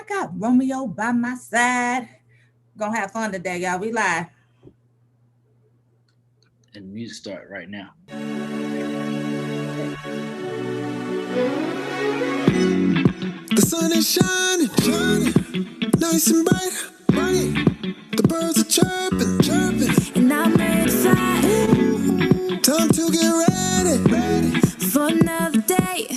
got Romeo by my side. Gonna have fun today, y'all. We live. And music start right now. The sun is shining, shining, nice and bright, bright. The birds are chirping, chirping, and I'm ready to fly. Time to get ready, ready for another day.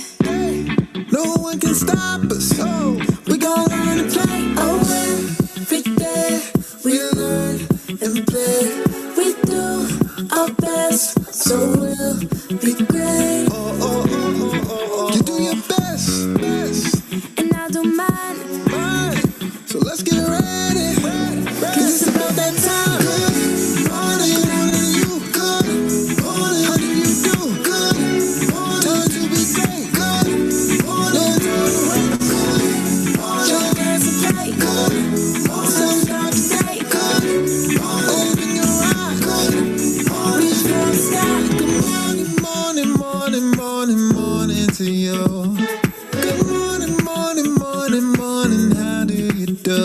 No one can stop us. Oh, we gon' learn to play. Oh, every day we learn and play. We do our best, so we'll be great. Oh, oh, oh, oh, oh, oh. You do your best, best, and I do mine, mine. So let's get ready, cause it's about that time. Good morning, morning, you. Good morning, how do you do? Good morning, time to be great. Good morning, good morning, your dance and play. Good morning, sunshine today. Good morning, open your eyes. Good morning, reach for the sky. Good morning, morning, morning, morning, morning to you. Good morning, morning, morning, morning, how do you do?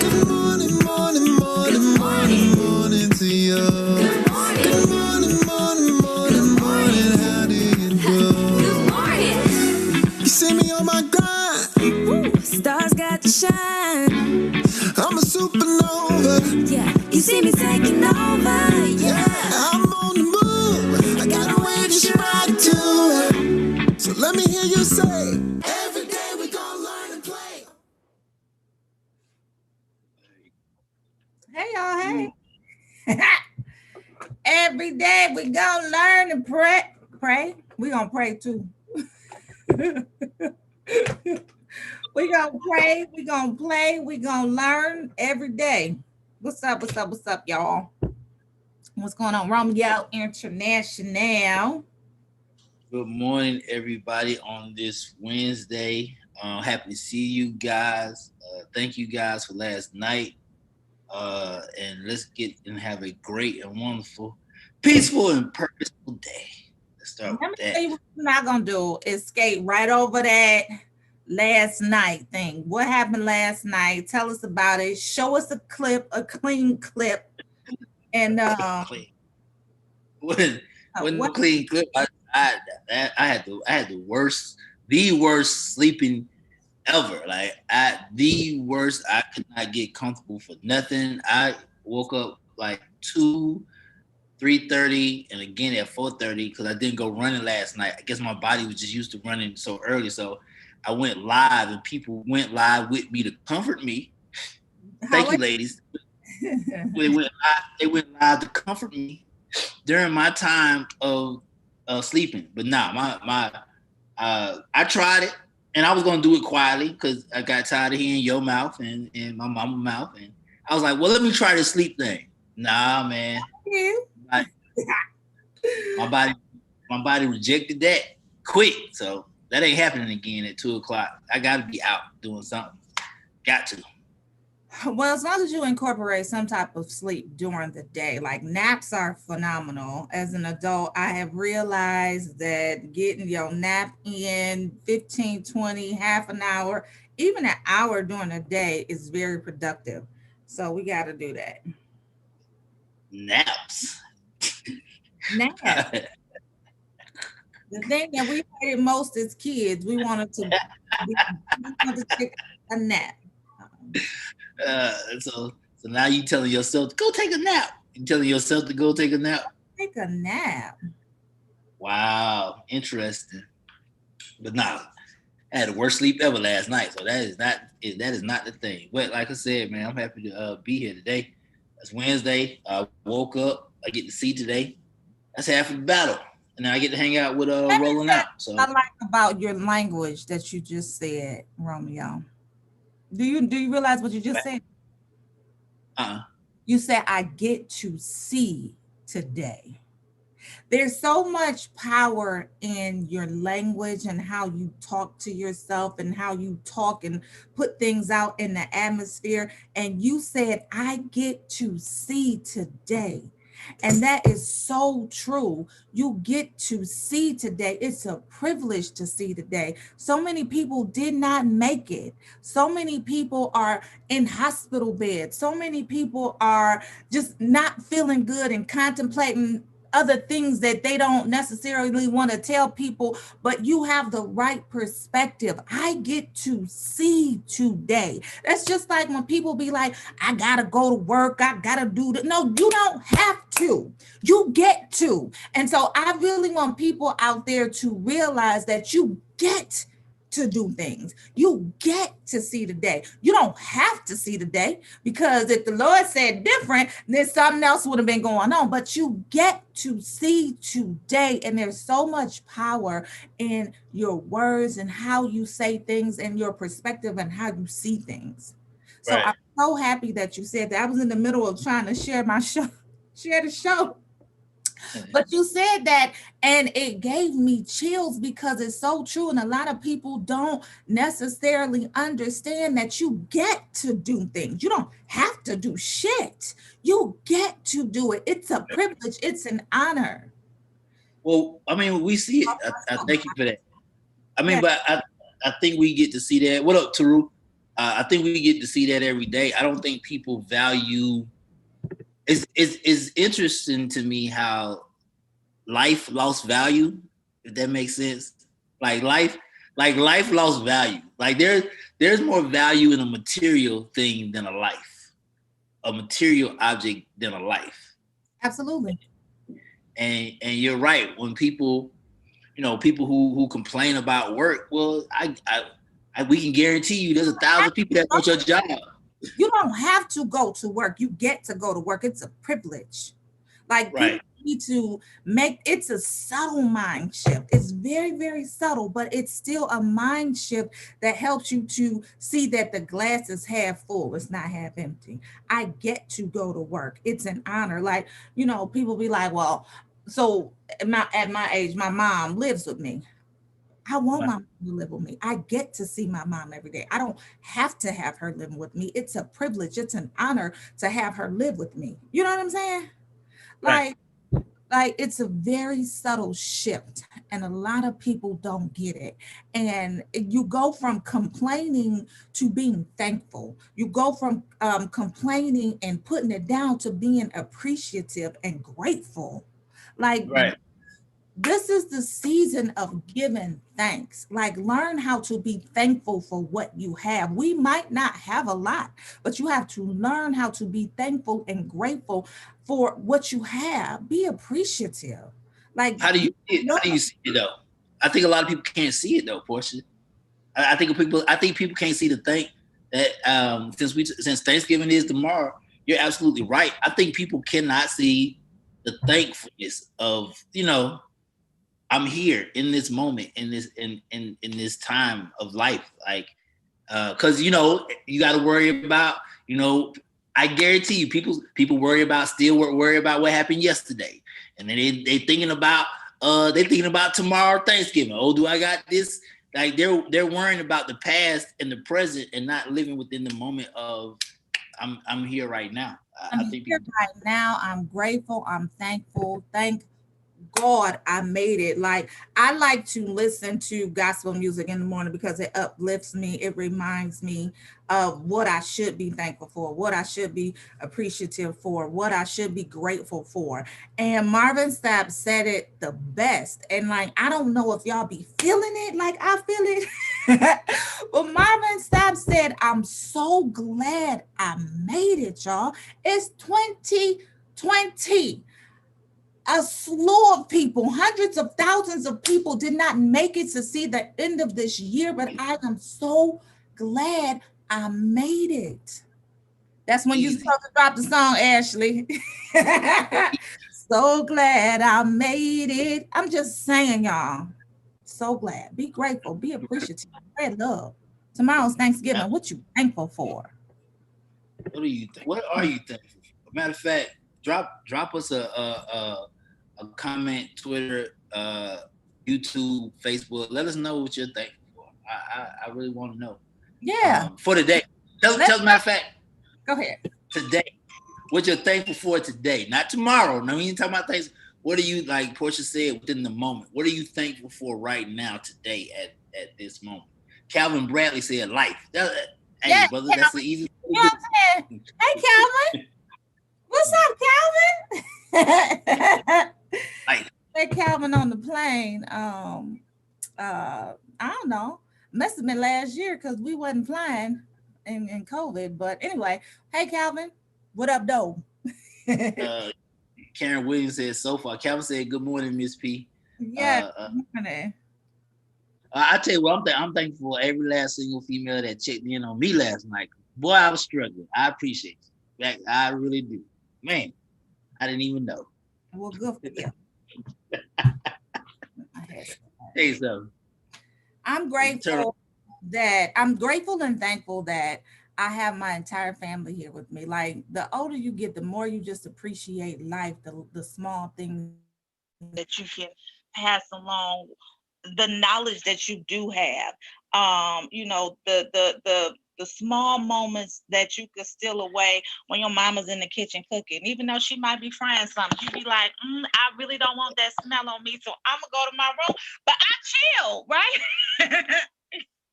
Good morning, morning, morning, morning, morning to you. Good morning, morning, morning, morning, how do you do? Good morning. You see me on my grind. Ooh, stars got to shine. I'm a supernova. Yeah, you see me taking over. Yeah, I'm on the move. I got a way to shine to it. So let me hear you say, every day we gonna learn and play. Hey, y'all. Hey. Every day we gonna learn and pray. Pray. We gonna pray too. We gonna pray. We gonna play. We gonna learn every day. What's up? What's up? What's up, y'all? What's going on? Romeo International. Good morning, everybody, on this Wednesday. Happy to see you guys. Thank you guys for last night. And let's get and have a great and wonderful, peaceful and purposeful day. Let's start Let with me tell that. you what we're not gonna do is skate right over that last night thing. What happened last night? Tell us about it. Show us a clip, a clean clip, and Clean. When what? no clean clip, I I had the worst sleeping ever. Like the worst. I could not get comfortable for nothing. I woke up like 3:30, and again at 4:30 because I didn't go running last night. I guess my body was just used to running so early, so I went live, and people went live with me to comfort me. How Thank you, ladies. They went live to comfort me during my time of sleeping. But nah, I tried it, and I was gonna do it quietly because I got tired of hearing your mouth and my mama's mouth, and I was like, well, let me try this sleep thing. Nah, man, you? my, my body my body rejected that quick, so that ain't happening again at 2 o'clock. I got to be out doing something. Got to. Well, as long as you incorporate some type of sleep during the day, like naps are phenomenal. As an adult, I have realized that getting your nap in 15, 20, half an hour, even an hour during the day is very productive. So we got to do that. Naps. Nap. The thing that we hated most as kids, we wanted to take a nap. Um, So now you telling yourself to go take a nap. You telling yourself to go take a nap. Take a nap. Wow, interesting. But nah, I had the worst sleep ever last night, so that is not the thing. But like I said, man, I'm happy to be here today. It's Wednesday. I woke up. I get to see today. That's half of the battle, and then I get to hang out with Let me rolling tell you out. So what I like about your language that you just said, Romeo. Do you realize what you just said? uh, You said I get to see today. There's so much power in your language and how you talk to yourself and how you talk and put things out in the atmosphere. And you said, I get to see today. And that is so true. You get to see today. It's a privilege to see today. So many people did not make it. So many people are in hospital beds. So many people are just not feeling good and contemplating other things that they don't necessarily want to tell people, but you have the right perspective. I get to see today. That's just like when people be like, I gotta go to work, I gotta do that. No, you don't have to. You get to. And so I really want people out there to realize that you get to do things. You get to see the day. You don't have to see the day, because if the Lord said different, then something else would have been going on. But you get to see today. And there's so much power in your words and how you say things and your perspective and how you see things. So Right. I'm so happy that you said that. I was in the middle of trying to share my show, share the show. But you said that, and it gave me chills because it's so true. And a lot of people don't necessarily understand that you get to do things. You don't have to do shit. You get to do it. It's a privilege, it's an honor. Well, I mean, we see it. I thank you for that. I mean, Yeah, but I think we get to see that. What up, Taru? I think we get to see that every day. I don't think people value. It's interesting to me how life lost value, if that makes sense. Like life lost value. Like there's more value in a material thing than a life, a material object than a life. absolutely. And you're right. When people, people who complain about work, well, we can guarantee you there's 1,000 people that want your job. You don't have to go to work. You get to go to work. It's a privilege. Like Right, people need to make it's a subtle mind shift. It's very, very subtle, but it's still a mind shift that helps you to see that the glass is half full, it's not half empty. I get to go to work. It's an honor. Like, people be like, well, so at my age, my mom lives with me. I want right, my mom to live with me. I get to see my mom every day. I don't have to have her living with me. It's a privilege. It's an honor to have her live with me. You know what I'm saying? right, Like, like it's a very subtle shift, and a lot of people don't get it. And you go from complaining to being thankful. You go from complaining and putting it down to being appreciative and grateful. Like, right. this is the season of giving thanks. Like, learn how to be thankful for what you have. We might not have a lot, but you have to learn how to be thankful and grateful for what you have. Be appreciative. Like, How do you you see it? How know, do you see it though? I think a lot of people can't see it though, Portia. I think people can't see the thing that since Thanksgiving is tomorrow, you're absolutely right. I think people cannot see the thankfulness of, I'm here in this moment, in this time of life. Like, because you got to worry about, I guarantee you, people worry about what happened yesterday, and then they thinking about tomorrow, Thanksgiving. Oh, do I got this? Like, they're worrying about the past and the present and not living within the moment of I'm here right now. I'm I think here people. right now. I'm grateful. I'm thankful. Thank God I made it. Like, I like to listen to gospel music in the morning because it uplifts me. It reminds me of what I should be thankful for, what I should be appreciative for, what I should be grateful for. And Marvin Sapp said it the best. And like, I don't know if y'all be feeling it like I feel it. But Marvin Sapp said, I'm so glad I made it, y'all. It's 2020. A slew of people, hundreds of thousands of people did not make it to see the end of this year, but I am so glad I made it. That's when you're Easy. supposed to drop the song, Ashley. So glad I made it. I'm just saying, y'all. So glad. Be grateful. Be appreciative. Spread love. Tomorrow's Yeah. Thanksgiving. What you thankful for? What do you think? What are you thankful for? Matter of fact, drop us a comment, Twitter, YouTube, Facebook. Let us know what you're thankful for. I really want to know. Yeah. For today. Let's Matter of fact, go ahead. today. what you're thankful for today, not tomorrow. No, we ain't talking about things. What are you, like Portia said, within the moment? What are you thankful for right now, today, at this moment? Calvin Bradley said, "Life." Hey, Yeah, brother, that's the Calvin. easiest You know way what I'm saying? Hey, Calvin. What's up, Calvin? Life. Hey, Calvin on the plane. I don't know. Must have been last year because we wasn't flying in COVID. But anyway, hey, Calvin. What up, though? Uh, Karen Williams said, "So far." Calvin said, "Good morning, Miss P." Yeah. Uh, uh, Good morning. I tell you what, I'm thankful for every last single female that checked in on me last night. Boy, I was struggling. I appreciate you. I really do. Man, I didn't even know. Well, good for you. I had Hey, so I'm turn. grateful and thankful that I have my entire family here with me. Like the older you get, the more you just appreciate life, the small things that you can pass along, the knowledge that you do have. The small moments that you could steal away when your mama's in the kitchen cooking, even though she might be frying something, you be like, I really don't want that smell on me, so I'm gonna go to my room, but I chill, right?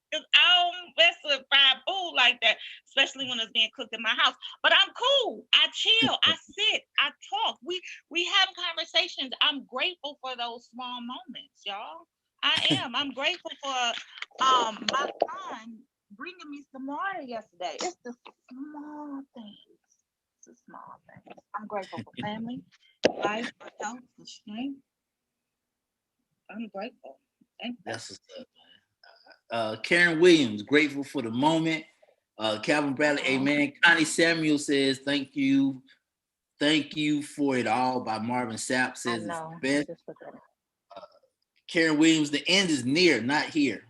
Because I don't mess with fried food like that, especially when it's being cooked in my house. But I'm cool. I chill. I sit. I talk. We have conversations. I'm grateful for those small moments, y'all. I am. I'm grateful for my son bringing me some water yesterday. It's the small things. It's the small things. I'm grateful for family, life, for health, for strength. I'm grateful. Thank you. That's what's up. Karen Williams, grateful for the moment. Calvin Bradley, amen. Connie Samuel says, thank you for it all by Marvin Sapp says it's the best. Karen Williams, the end is near, not here.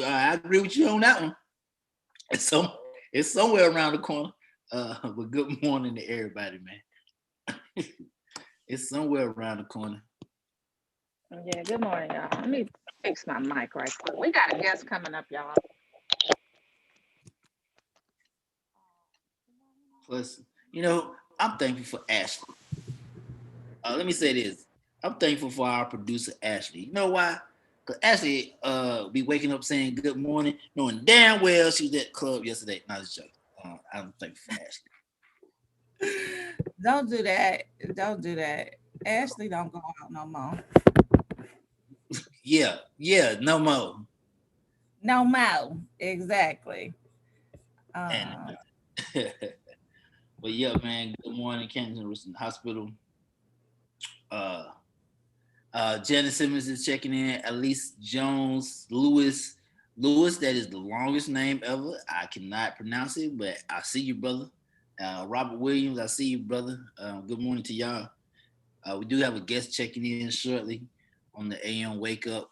I agree with you on that one. It's somewhere around the corner. But good morning to everybody, man. It's somewhere around the corner. Yeah, good morning, y'all. Let me fix my mic right quick. We got a guest coming up, y'all. Plus, I'm thankful for Ashley. Let me say this. I'm thankful for our producer, Ashley. You know why? Because Ashley be waking up saying good morning, knowing damn well she was at the club yesterday. Not a joke. I'm thankful for Ashley. Don't do that. Don't do that. Ashley don't go out no more. Yeah, no more. No more. Exactly. And but yeah, man, good morning, Kensington Richardson Hospital. Janet Simmons is checking in. Elise Jones, Lewis, that is the longest name ever. I cannot pronounce it, but I see you, brother. Robert Williams, I see you, brother. Good morning to y'all. We do have a guest checking in shortly on the AM Wake Up.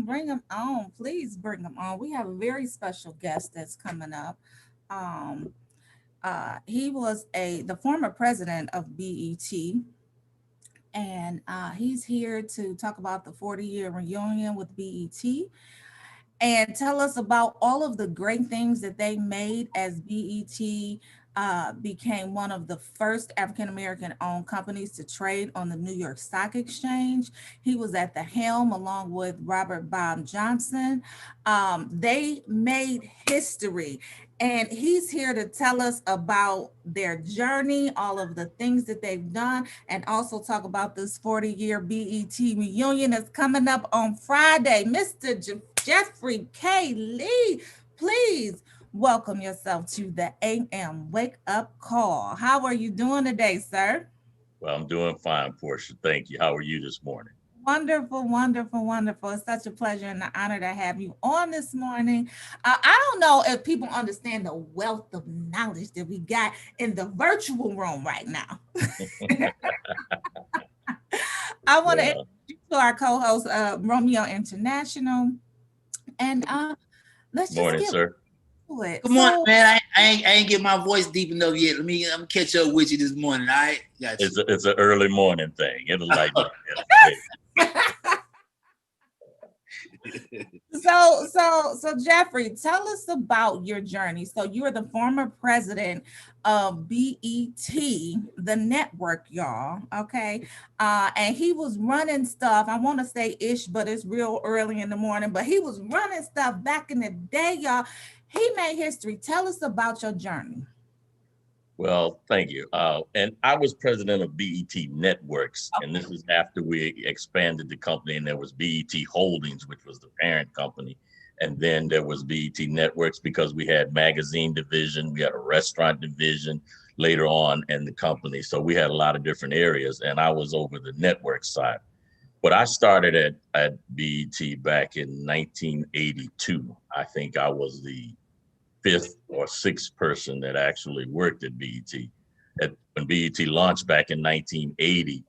Bring them on. Please bring them on. We have a very special guest that's coming up. Um, he was the former president of BET, and he's here to talk about the 40-year reunion with BET and tell us about all of the great things that they made as BET became one of the first African American owned companies to trade on the New York Stock Exchange. He was at the helm along with Robert Bob Johnson. They made history. And he's here to tell us about their journey, all of the things that they've done, and also talk about this 40-year BET reunion that's coming up on Friday. Mr. Jeffrey K. Lee, please welcome yourself to the AM Wake Up Call. How are you doing today, sir? Well, I'm doing fine, Portia. Thank you. How are you this morning? Wonderful, wonderful, wonderful. It's such a pleasure and an honor to have you on this morning. I don't know if people understand the wealth of knowledge that we got in the virtual room right now. I want to introduce you to our co-host, Romeo International. And let's just morning, get sir. to it. Good morning, man. I ain't get my voice deep enough yet. I'm gonna catch up with you this morning. All right, got you. It's an early morning thing. It'll lighten up. So Jeffrey, tell us about your journey. So you are the former president of BET, the network, y'all. Okay. And he was running stuff. I want to say ish, but it's real early in the morning. But he was running stuff back in the day, y'all. He made history. Tell us about your journey. Well, thank you. And I was president of BET Networks, and this is after we expanded the company, and there was BET Holdings, which was the parent company. And then there was BET Networks because we had magazine division, we had a restaurant division later on in the company. So we had a lot of different areas, and I was over the network side. But I started at BET back in 1982. I think I was the fifth or sixth person that actually worked at BET. When BET launched back in 1980,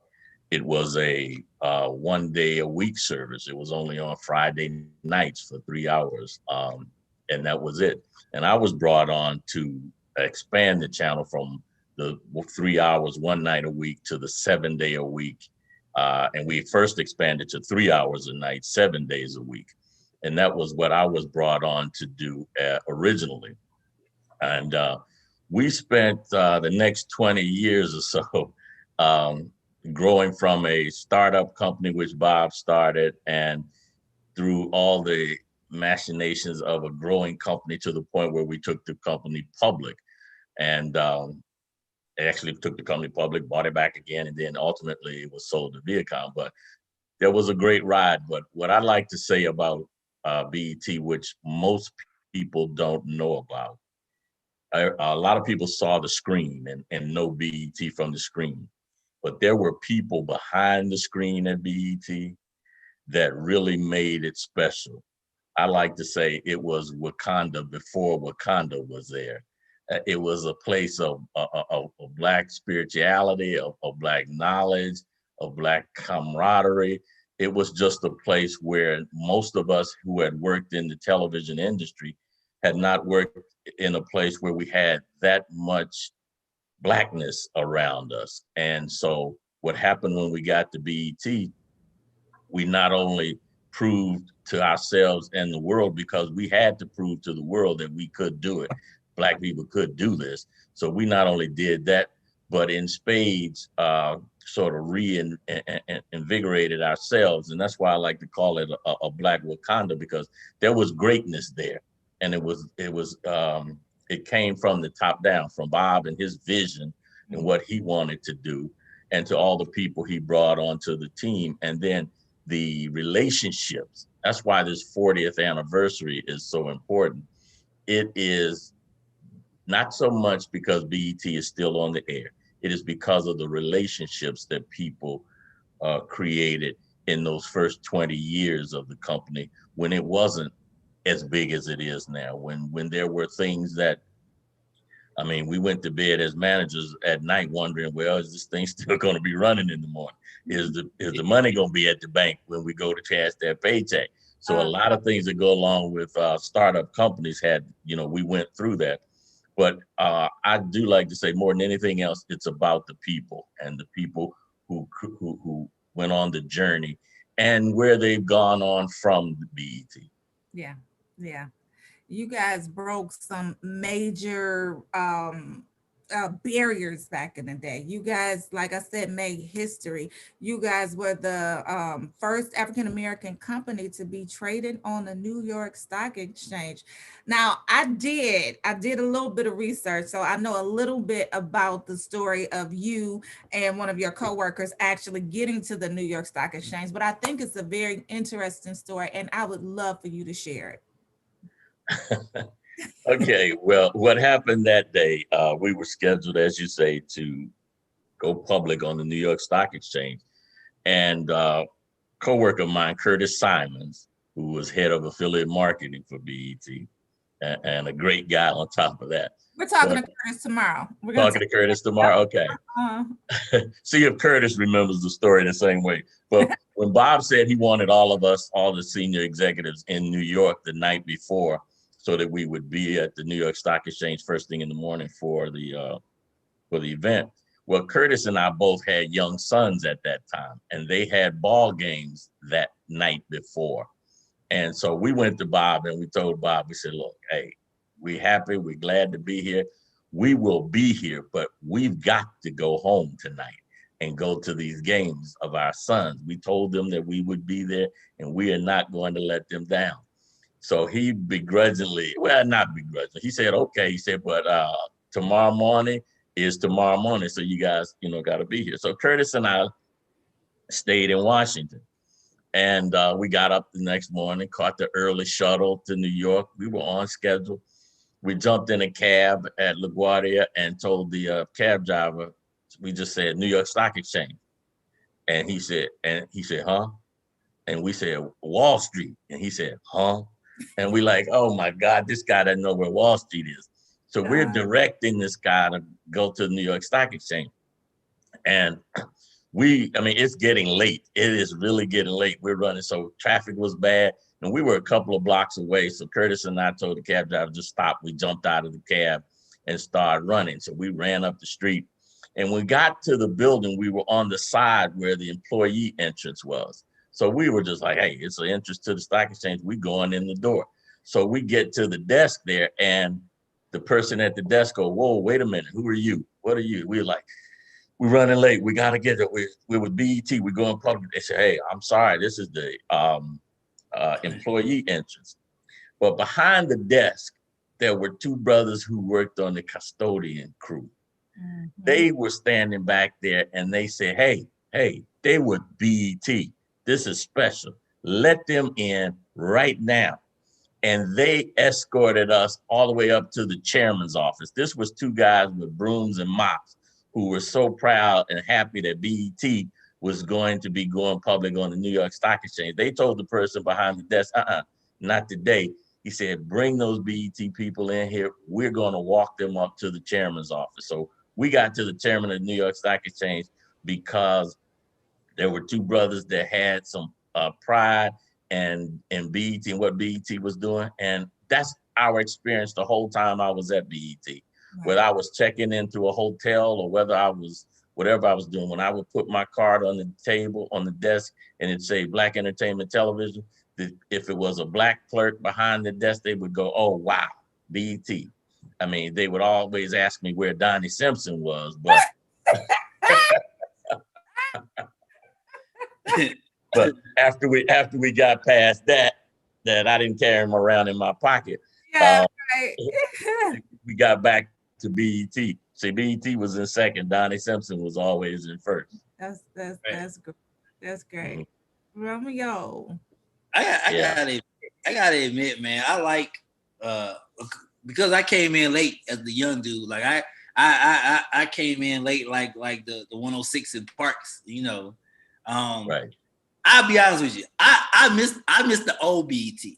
it was a 1 day a week service. It was only on Friday nights for 3 hours, and that was it. And I was brought on to expand the channel from the 3 hours 1 night a week to the 7 day a week. And we first expanded to 3 hours a night, 7 days a week. And that was what I was brought on to do originally. And we spent the next 20 years or so growing from a startup company, which Bob started, and through all the machinations of a growing company to the point where we took the company public. And actually took the company public, bought it back again, and then ultimately it was sold to Viacom. But there was a great ride. But what I like to say about BET, which most people don't know about, a lot of people saw the screen and know BET from the screen, but there were people behind the screen at BET that really made it special. I like to say it was Wakanda before Wakanda was there. It was a place of Black spirituality, of Black knowledge, of Black camaraderie. It was just a place where most of us who had worked in the television industry had not worked in a place where we had that much Blackness around us. And so what happened when we got to BET, we not only proved to ourselves and the world, because we had to prove to the world that we could do it. Black people could do this. So we not only did that, but in spades, sort of reinvigorated ourselves. And that's why I like to call it a Black Wakanda, because there was greatness there. And it came from the top down, from Bob and his vision and what he wanted to do, and to all the people he brought onto the team. And then the relationships. That's why this 40th anniversary is so important. It is not so much because BET is still on the air. It is because of the relationships that people created in those first 20 years of the company, when it wasn't as big as it is now, when there were things that, I mean, we went to bed as managers at night wondering, well, is this thing still going to be running in the morning? Is the money going to be at the bank when we go to cash that paycheck? So a lot of things that go along with startup companies we went through that. But I do like to say, more than anything else, it's about the people, and the people who went on the journey and where they've gone on from the BET. Yeah. Yeah. You guys broke some major barriers back in the day. You guys, like I said, made history. You guys were the first African American company to be traded on the New York Stock Exchange. Now, I did a little bit of research, so I know a little bit about the story of you and one of your coworkers actually getting to the New York Stock Exchange. But I think it's a very interesting story, and I would love for you to share it. Okay, well, what happened that day, we were scheduled, as you say, to go public on the New York Stock Exchange. And coworker of mine, Curtis Simons, who was head of affiliate marketing for BET, and a great guy on top of that. We're talking to Curtis tomorrow. We're talking to Curtis tomorrow? Okay. See if Curtis remembers the story the same way. But when Bob said he wanted all of us, all the senior executives in New York the night before, so that we would be at the New York Stock Exchange first thing in the morning for the event. Well, Curtis and I both had young sons at that time, and they had ball games that night before. And so we went to Bob and we told Bob, we said, look, hey, we're happy, we're glad to be here. We will be here, but we've got to go home tonight and go to these games of our sons. We told them that we would be there and we are not going to let them down. So he begrudgingly, well, not begrudgingly, he said, okay. He said, but tomorrow morning is tomorrow morning. So you guys, got to be here. So Curtis and I stayed in Washington. And we got up the next morning, caught the early shuttle to New York. We were on schedule. We jumped in a cab at LaGuardia and told the cab driver, we just said New York Stock Exchange. And he said, huh? And we said, Wall Street. And he said, huh? And we like, oh my God, this guy doesn't know where Wall Street is. So we're directing this guy to go to the New York Stock Exchange. And it's getting late. It is really getting late. We're running, so traffic was bad. And we were a couple of blocks away. So Curtis and I told the cab driver, just stop. We jumped out of the cab and started running. So we ran up the street. And when we got to the building, we were on the side where the employee entrance was. So we were just like, hey, it's an entrance to the stock exchange. We going in the door. So we get to the desk there and the person at the desk go, whoa, wait a minute. Who are you? What are you? We were like, we're running late. We got to get it. We're with BET. We're going public. They said, hey, I'm sorry. This is the employee entrance. But behind the desk, there were two brothers who worked on the custodian crew. Mm-hmm. They were standing back there and they said, hey, they were BET. This is special. Let them in right now. And they escorted us all the way up to the chairman's office. This was two guys with brooms and mops who were so proud and happy that BET was going to be going public on the New York Stock Exchange. They told the person behind the desk, not today. He said, bring those BET people in here. We're going to walk them up to the chairman's office. So we got to the chairman of the New York Stock Exchange because there were two brothers that had some pride and BET and what BET was doing. And that's our experience the whole time I was at BET. Right. Whether I was checking into a hotel or whether I was, whatever I was doing, when I would put my card on the table, on the desk, and it'd say Black Entertainment Television, if it was a Black clerk behind the desk, they would go, oh, wow, BET. I mean, they would always ask me where Donnie Simpson was, but but after we got past that I didn't carry him around in my pocket. Yeah, right. We got back to BET. See, BET was in second. Donnie Simpson was always in first. That's good. That's great. Mm-hmm. Romeo. I gotta admit, man, I like because I came in late as the young dude. Like I came in late like the 106 in Parks, right. I'll be honest with you. I missed the old BET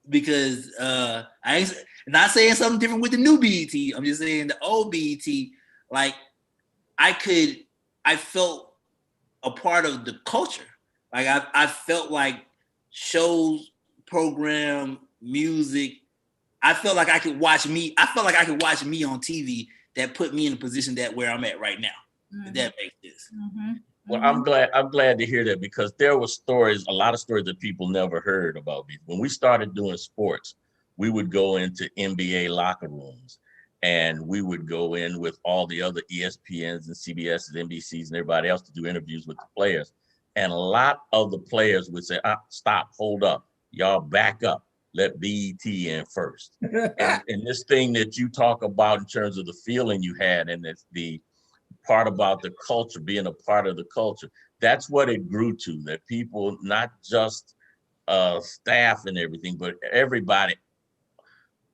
because I ain't not saying something different with the new BET. I'm just saying the old BET, like I felt a part of the culture. Like I felt like shows, program, music. I felt like I could watch me. I felt like I could watch me on TV that put me in a position that where I'm at right now. Mm-hmm. If that makes sense. Mm-hmm. Well, I'm glad to hear that because there were a lot of stories that people never heard about me. When we started doing sports, we would go into NBA locker rooms and we would go in with all the other ESPNs and CBSs, NBCs, and everybody else to do interviews with the players. And a lot of the players would say, stop, hold up, y'all back up, let BET in first. and this thing that you talk about in terms of the feeling you had and the part about the culture, being a part of the culture, that's what it grew to, that people, not just staff and everything, but everybody.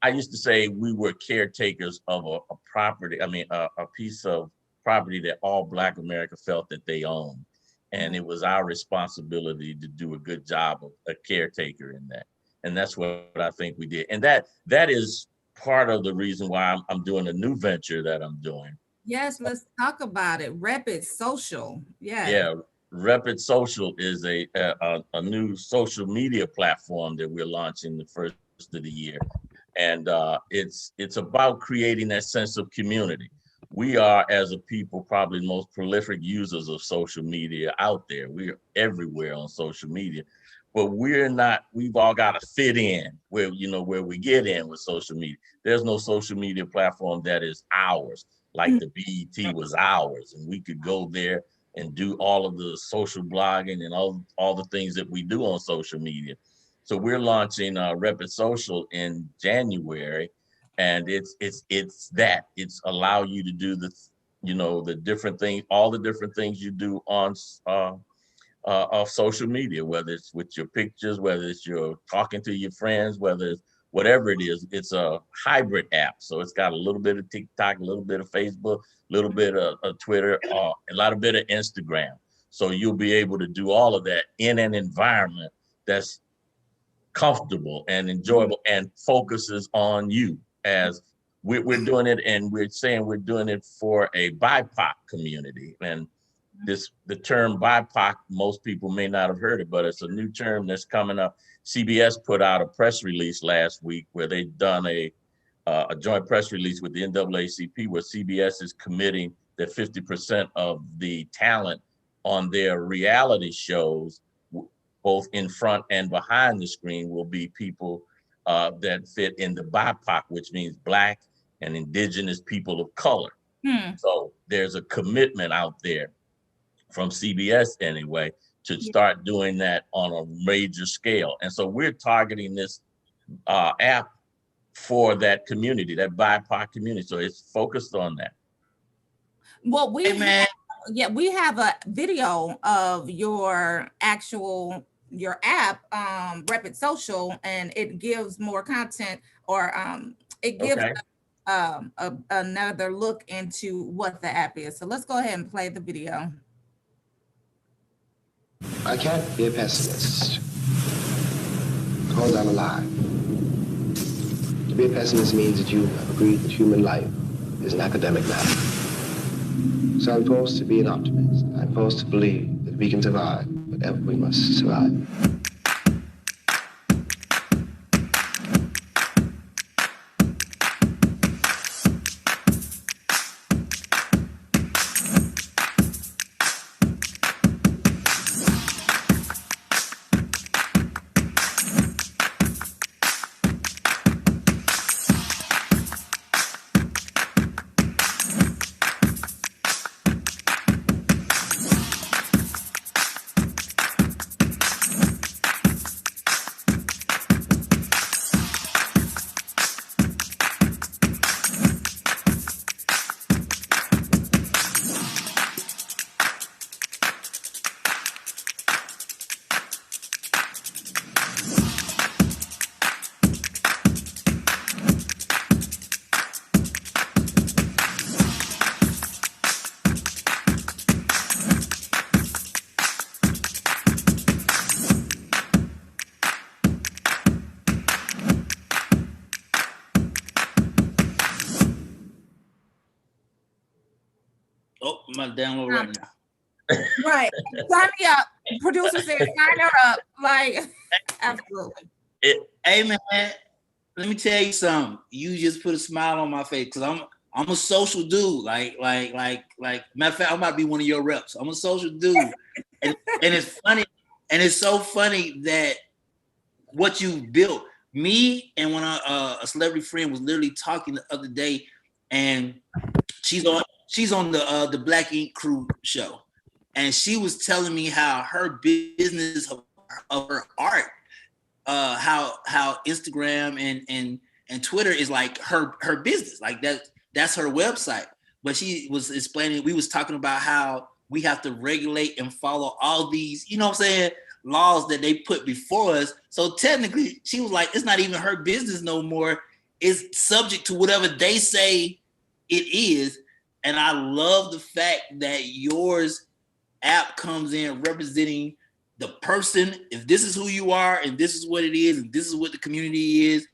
I used to say we were caretakers of a property, a piece of property that all Black America felt that they owned. And it was our responsibility to do a good job of a caretaker in that. And that's what I think we did. And that is part of the reason why I'm doing a new venture that I'm doing. Yes, let's talk about it. Rapid Social. Yeah, Rapid Social is a new social media platform that we're launching the first of the year. And it's about creating that sense of community. We are, as a people, probably the most prolific users of social media out there. We're everywhere on social media. but we're not, we've all got to fit in where, where we get in with social media. There's no social media platform that is ours, like the BET was ours. And we could go there and do all of the social blogging and all the things that we do on social media. So we're launching Rep It Social in January. And it's allow you to do the different things, all the different things you do on of social media, whether it's with your pictures, whether it's you're talking to your friends, whether it's whatever it is. It's a hybrid app. So it's got a little bit of TikTok, a little bit of Facebook, a little bit of Twitter, a lot of bit of Instagram. So you'll be able to do all of that in an environment that's comfortable and enjoyable and focuses on you. As we're doing it, and we're saying we're doing it for a BIPOC community. And the term BIPOC, most people may not have heard it, but it's a new term that's coming up. CBS put out a press release last week where they've done a joint press release with the NAACP, where CBS is committing that 50% of the talent on their reality shows, both in front and behind the screen, will be people that fit in the BIPOC, which means Black and Indigenous people of color. So there's a commitment out there from CBS anyway to start doing that on a major scale. And so we're targeting this app for that community, that BIPOC community. So it's focused on that. Well, we have a video of your app, Rep It Social, and it gives more content, or it gives another look into what the app is. So let's go ahead and play the video. I can't be a pessimist because I'm alive. To be a pessimist means that you have agreed that human life is an academic matter. So I'm forced to be an optimist. I'm forced to believe that we can survive whatever we must survive. Oh, my download right now. Right. Sign me up. Producer said sign her up. Like, absolutely. Hey man, let me tell you something. You just put a smile on my face, because I'm a social dude. Like matter of fact, I might be one of your reps. I'm a social dude. and it's funny, and it's so funny that what you built. Me and when a celebrity friend was literally talking the other day, and she's on the Black Ink Crew show, and she was telling me how her business of her art, how Instagram and Twitter is like her business, like that's her website. But she was explaining, we was talking about how we have to regulate and follow all these, you know what I'm saying, laws that they put before us. So technically, she was like, it's not even her business no more. It's subject to whatever they say it is. And I love the fact that yours app comes in representing the person. If this is who you are, and this is what it is, and this is what the community is,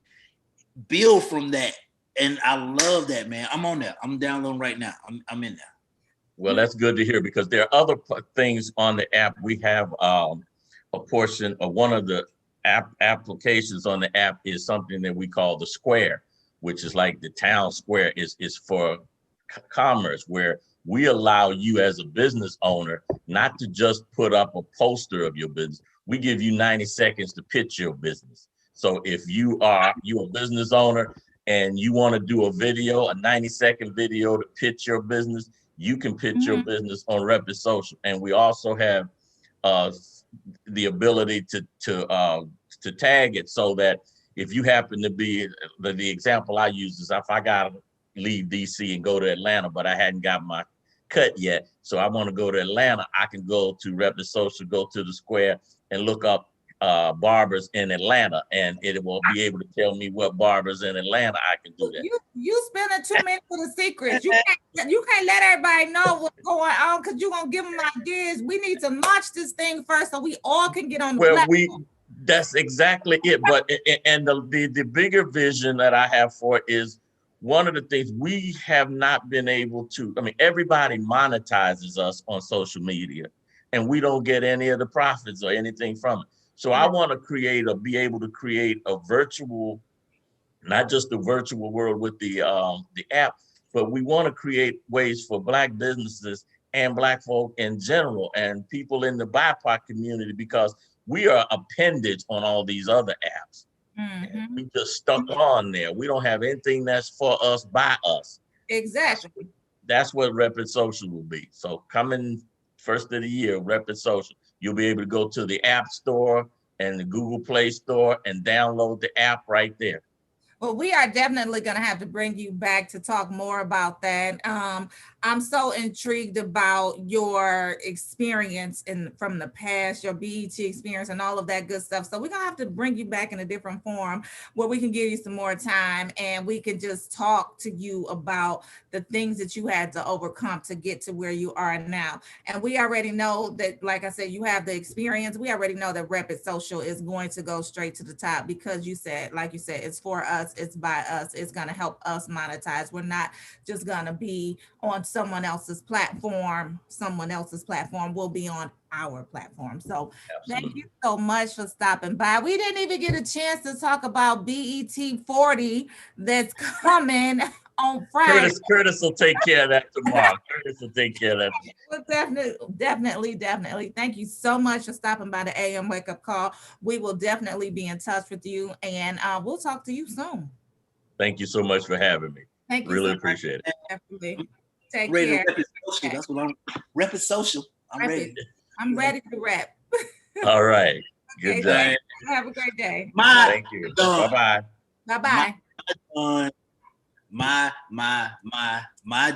build from that. And I love that, man. I'm on that. I'm downloading right now. I'm in there. Well, that's good to hear, because there are other things on the app. We have a portion of one of the applications on the app is something that we call the Square, which is like the town square is for commerce, where we allow you as a business owner not to just put up a poster of your business. we give you 90 seconds to pitch your business. So if you are a business owner and you want to do a 90-second video to pitch your business, you can pitch your business on Rep It Social. And we also have the ability to tag it so that if you happen to be, the example I use is if I got to leave DC and go to Atlanta, but I hadn't got my cut yet, so I want to go to Atlanta, I can go to Rep It Social, go to the square and look up barbers in Atlanta, and it will be able to tell me what barbers in Atlanta I can do that. You spending too many of the secrets. You can't let everybody know what's going on because you're gonna give them ideas. We need to launch this thing first so we all can get on the platform. That's exactly it. But and the bigger vision that I have for it is one of the things we have not been able to. I mean, everybody monetizes us on social media, and we don't get any of the profits or anything from it. So I want to be able to create a virtual, not just the virtual world with the app, but we want to create ways for Black businesses and Black folk in general and people in the BIPOC community, because we are appendage on all these other apps. We just stuck on there. We don't have anything that's for us, by us. Exactly. That's what Rep It Social will be. So coming first of the year, Rep It Social, you'll be able to go to the App Store and the Google Play Store and download the app right there. Well, we are definitely going to have to bring you back to talk more about that. I'm so intrigued about your experience from the past, your BET experience and all of that good stuff. So we're going to have to bring you back in a different form where we can give you some more time and we can just talk to you about the things that you had to overcome to get to where you are now. And we already know that, like I said, you have the experience. We already know that Rep It Social is going to go straight to the top because like you said, it's for us. It's by us. It's going to help us monetize. We're not just going to be on someone else's platform. Someone else's platform will be on our platform. So Thank you so much for stopping by. We didn't even get a chance to talk about BET 40 that's coming on Friday. Curtis will take care of that tomorrow. Curtis will take care of that. Well, definitely. Thank you so much for stopping by the AM Wake Up Call. We will definitely be in touch with you, and we'll talk to you soon. Thank you so much for having me. Thank you. Really appreciate it. Definitely. Take care. Social. That's what I'm. Rep It Social. I'm ready. I'm ready to rep. All right. Good day. Have a great day. Thank you. Bye-bye. Bye-bye. My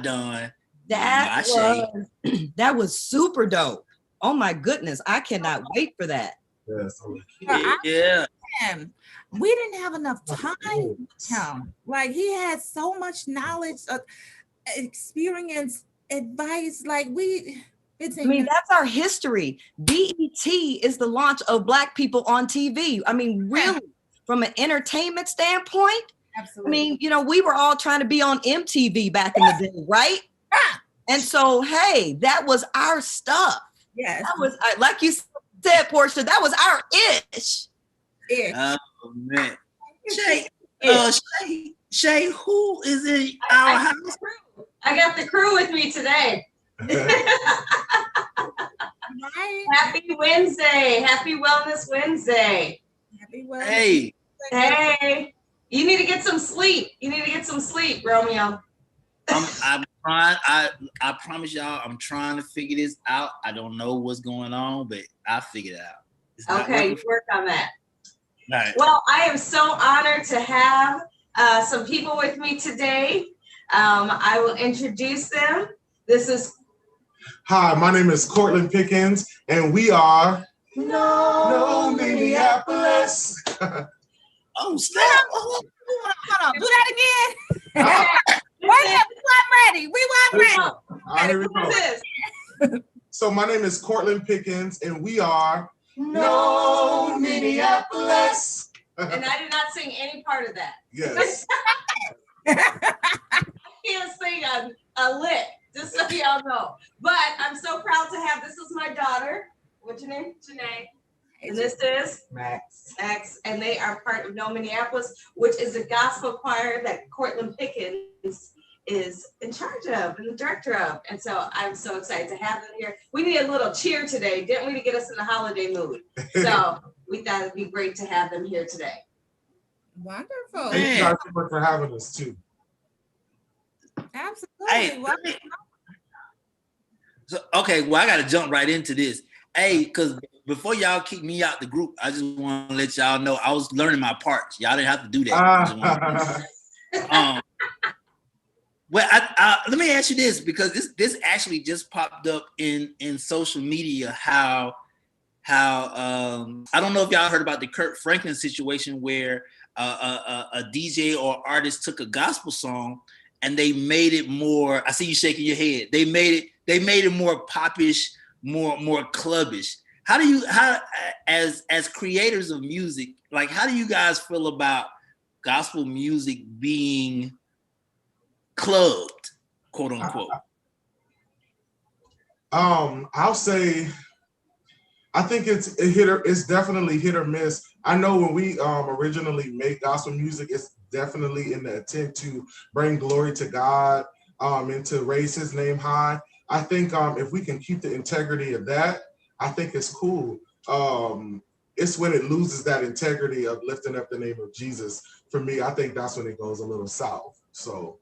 done. That was super dope. Oh my goodness. I cannot wait for that. Yeah. We didn't have enough time with him. Like, he had so much knowledge, experience, advice. Like, that's our history. BET is the launch of Black people on TV. I mean, really, from an entertainment standpoint. Absolutely. I mean, we were all trying to be on MTV back in the day, right? And so, hey, that was our stuff. Yes. That was, like you said, Portia, that was our ish. Oh man, Shay, who is in our house? I got the crew with me today. Happy Wednesday! Happy Wellness Wednesday! Happy Wellness. Hey! You need to get some sleep. Romeo. I'm trying. I promise y'all, I'm trying to figure this out. I don't know what's going on, but I'll figure it out. Okay, you work on that. Right. Well, I am so honored to have some people with me today. I will introduce them. Hi, my name is Cortland Pickens, and we are No Minneapolis. Oh, stop. Hold on. Do that again. We weren't ready. So my name is Cortland Pickens, and we are No Minneapolis. And I did not sing any part of that. Yes. I can't sing a lick, just so y'all know. But I'm so proud to have, this is my daughter. What's your name? Janae. And this is Max, and they are part of No Minneapolis, which is a gospel choir that Cortland Pickens is in charge of and the director of. And so I'm so excited to have them here. We need a little cheer today, didn't we, to get us in the holiday mood? So we thought it'd be great to have them here today. Wonderful. Thank you guys so much for having us too. Absolutely. Hey, so, okay, well, I got to jump right into this. Hey, because before y'all kick me out the group, I just want to let y'all know I was learning my parts. Y'all didn't have to do that. Well, let me ask you this, because this actually just popped up in social media. How I don't know if y'all heard about the Kirk Franklin situation where a DJ or artist took a gospel song and they made it more. I see you shaking your head. They made it more popish, more clubbish. How as creators of music, like, how do you guys feel about gospel music being clubbed, quote unquote? I'll say, I think it's definitely hit or miss. I know when we originally made gospel music, it's definitely in the attempt to bring glory to God, and to raise his name high. I think if we can keep the integrity of that, I think it's cool. It's when it loses that integrity of lifting up the name of Jesus. For me, I think that's when it goes a little south. So,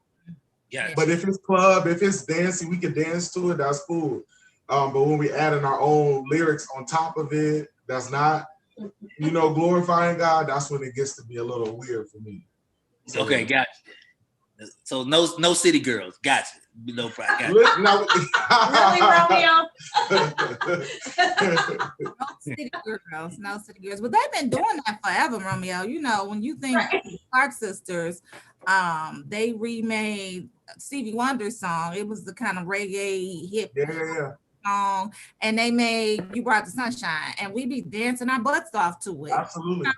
yeah. But if it's club, if it's dancing, we can dance to it. That's cool. But when we add in our own lyrics on top of it, that's not, glorifying God. That's when it gets to be a little weird for me. So, okay, gotcha. So no city girls, gotcha. No problem. Really, Romeo? No city girls. But they've been doing that forever, Romeo. When you think Clark Sisters, they remade Stevie Wonder's song. It was the kind of reggae hip song, and they made "You Brought the Sunshine," and we be dancing our butts off to it. Absolutely.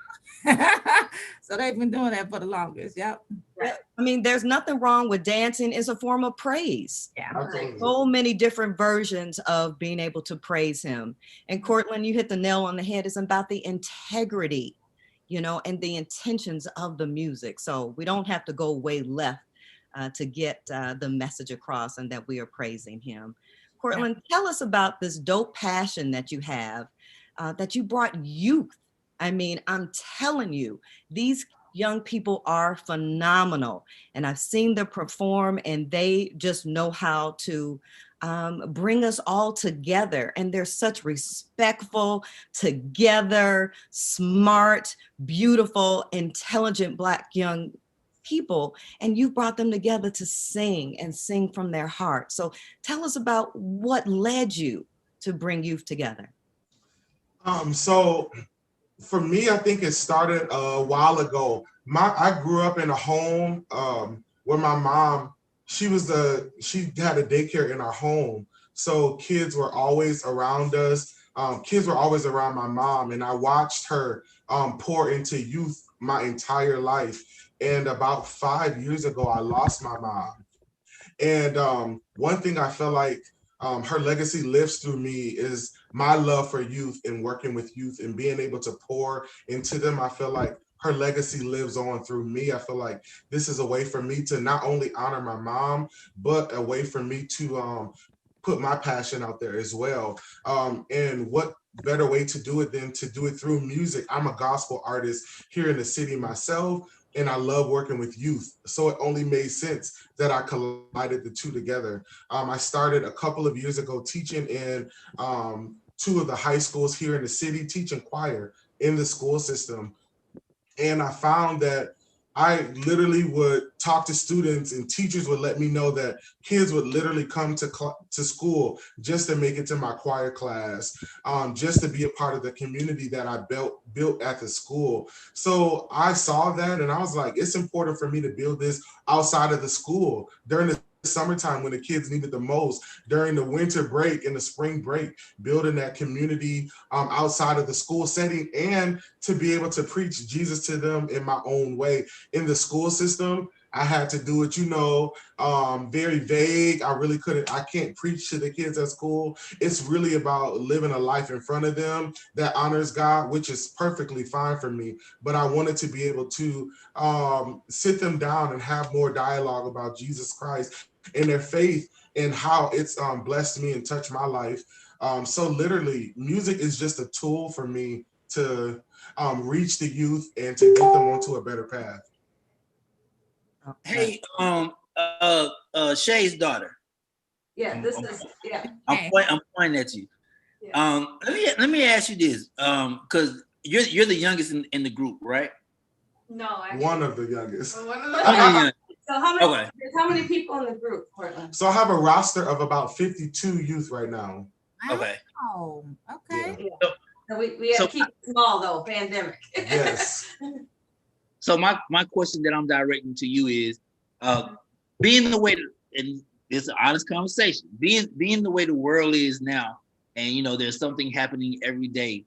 So they've been doing that for the longest. Yep. I mean, there's nothing wrong with dancing. It's a form of praise. Yeah. Absolutely. So many different versions of being able to praise him. And Cortland, you hit the nail on the head. It's about the integrity, and the intentions of the music. So we don't have to go way left to get the message across, and that we are praising him. Cortland, tell us about this dope passion that you have, that you brought youth. I mean, I'm telling you, these young people are phenomenal, and I've seen them perform, and they just know how to bring us all together. And they're such respectful, together, smart, beautiful, intelligent Black young people, and you brought them together to sing from their heart. So tell us about what led you to bring youth together. So for me, I think it started a while ago. I grew up in a home where my mom, she had a daycare in our home. So kids were always around us. Kids were always around my mom, and I watched her pour into youth my entire life. And about 5 years ago, I lost my mom. And one thing I feel like her legacy lives through me is my love for youth and working with youth and being able to pour into them. I feel like her legacy lives on through me. I feel like this is a way for me to not only honor my mom, but a way for me to put my passion out there as well. And what better way to do it than to do it through music? I'm a gospel artist here in the city myself, and I love working with youth. So it only made sense that I collided the two together. I started a couple of years ago teaching in 2 of the high schools here in the city, teaching choir in the school system. And I found that I literally would talk to students, and teachers would let me know that kids would literally come to school just to make it to my choir class, just to be a part of the community that I built at the school. So I saw that, and I was like, it's important for me to build this outside of the school during the summertime when the kids need it the most, during the winter break and the spring break, building that community outside of the school setting, and to be able to preach Jesus to them in my own way. In the school system, I had to do it, very vague. I can't preach to the kids at school. It's really about living a life in front of them that honors God, which is perfectly fine for me. But I wanted to be able to sit them down and have more dialogue about Jesus Christ and their faith and how it's blessed me and touched my life. So literally, music is just a tool for me to reach the youth and to get them onto a better path. Hey, Shay's daughter. Yeah, this is I'm pointing at you. Yeah. Let me ask you this, because you're the youngest in the group, right? No, actually. One of the youngest. So how many people in the group, Portland? So I have a roster of about 52 youth right now. Okay. Oh, okay. Yeah. So we have to keep it small though, pandemic. Yes. So my question that I'm directing to you is, being the way and it's an honest conversation, being the way the world is now, and there's something happening every day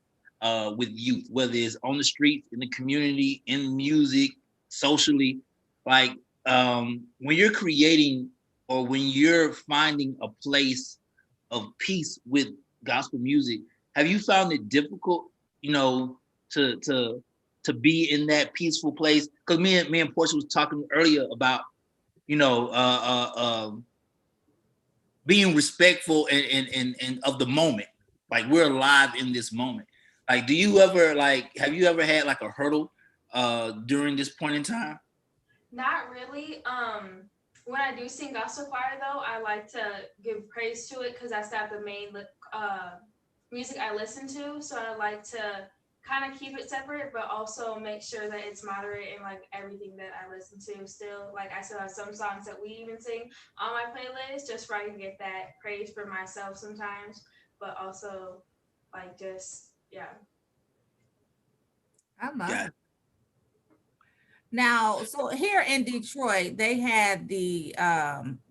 with youth, whether it's on the streets, in the community, in music, socially, like when you're creating or when you're finding a place of peace with gospel music, have you found it difficult, to be in that peaceful place? Because me and Portia was talking earlier about, being respectful and of the moment. Like, we're alive in this moment. Like, have you ever had like a hurdle during this point in time? Not really. When I do sing gospel choir though, I like to give praise to it because that's not the main music I listen to. So I like to kind of keep it separate, but also make sure that it's moderate in like everything that I listen to. Still, like I still have some songs that we even sing on my playlist just so I can get that praise for myself sometimes, but also like just I love it. Now, so here in Detroit, they had the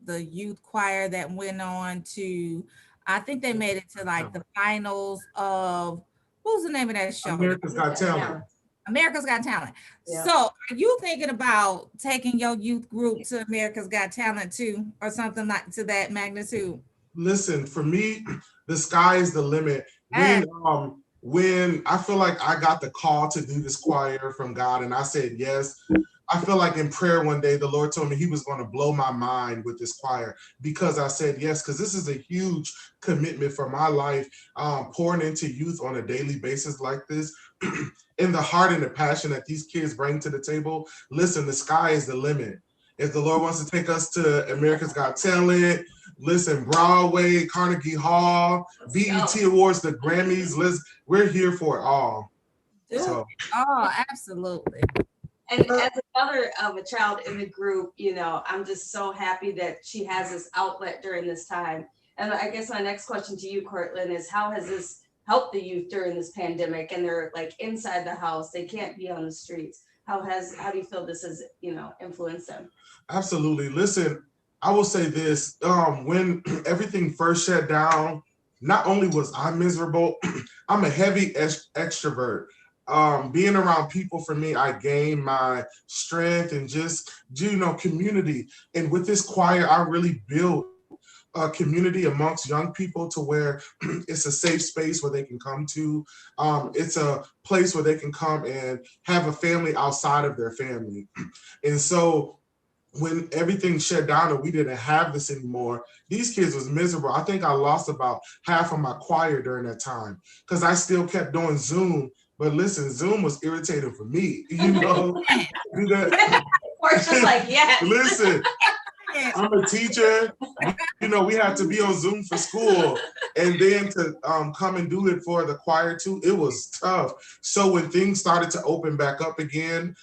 youth choir that went on to, I think they made it to like the finals of, what was the name of that show? America's Got Talent. America's Got Talent. Yeah. So are you thinking about taking your youth group to America's Got Talent too, or something like to that magnitude? Listen, for me, the sky is the limit. When I feel like I got the call to do this choir from God and I said yes, I feel like in prayer one day, the Lord told me he was going to blow my mind with this choir because I said yes, because this is a huge commitment for my life, pouring into youth on a daily basis like this. In the heart and the passion that these kids bring to the table, listen, the sky is the limit. If the Lord wants to take us to America's Got Talent, listen, Broadway, Carnegie Hall, BET Awards, the Grammys, we're here for it all. So. Oh, absolutely. And as a mother of a child in the group, I'm just so happy that she has this outlet during this time. And I guess my next question to you, Cortland, is how has this helped the youth during this pandemic? And they're like inside the house, they can't be on the streets. How do you feel this has, influenced them? Absolutely. Listen, I will say this, when everything first shut down, not only was I miserable, I'm a heavy extrovert. Being around people for me, I gain my strength and just, community. And with this choir, I really built a community amongst young people to where it's a safe space where they can come to. It's a place where they can come and have a family outside of their family. And so when everything shut down and we didn't have this anymore, these kids was miserable. I think I lost about half of my choir during that time because I still kept doing Zoom. But listen, Zoom was irritating for me, Portia's like, yes. Listen, I'm a teacher. We have to be on Zoom for school. And then to come and do it for the choir too, it was tough. So when things started to open back up again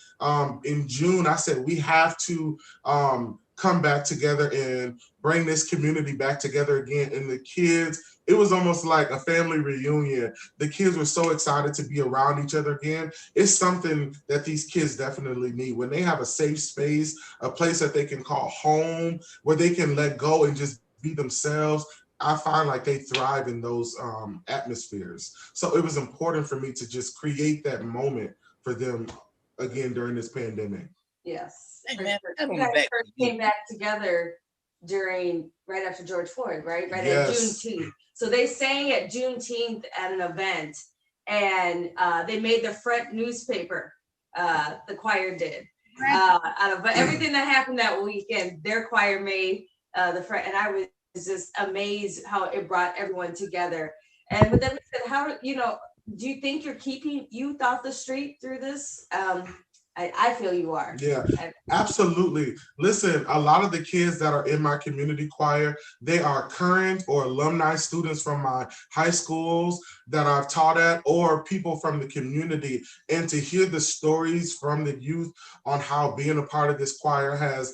in June, I said, we have to come back together and bring this community back together again. And the kids, it was almost like a family reunion. The kids were so excited to be around each other again. It's something that these kids definitely need. When they have a safe space, a place that they can call home, where they can let go and just be themselves, I find like they thrive in those atmospheres. So it was important for me to just create that moment for them again during this pandemic. Yes. Hey, For man, sure. pat You on the guys back. first came back together right after George Floyd, right? Right at Yes. Juneteenth. So they sang at Juneteenth at an event, and they made the front newspaper. The choir did. Out of everything that happened that weekend, their choir made the front, and I was just amazed how it brought everyone together. And with that said, how do you think you're keeping youth off the street through this? I feel you are. Yeah, absolutely. Listen, a lot of the kids that are in my community choir, they are current or alumni students from my high schools that I've taught at, or people from the community. And to hear the stories from the youth on how being a part of this choir has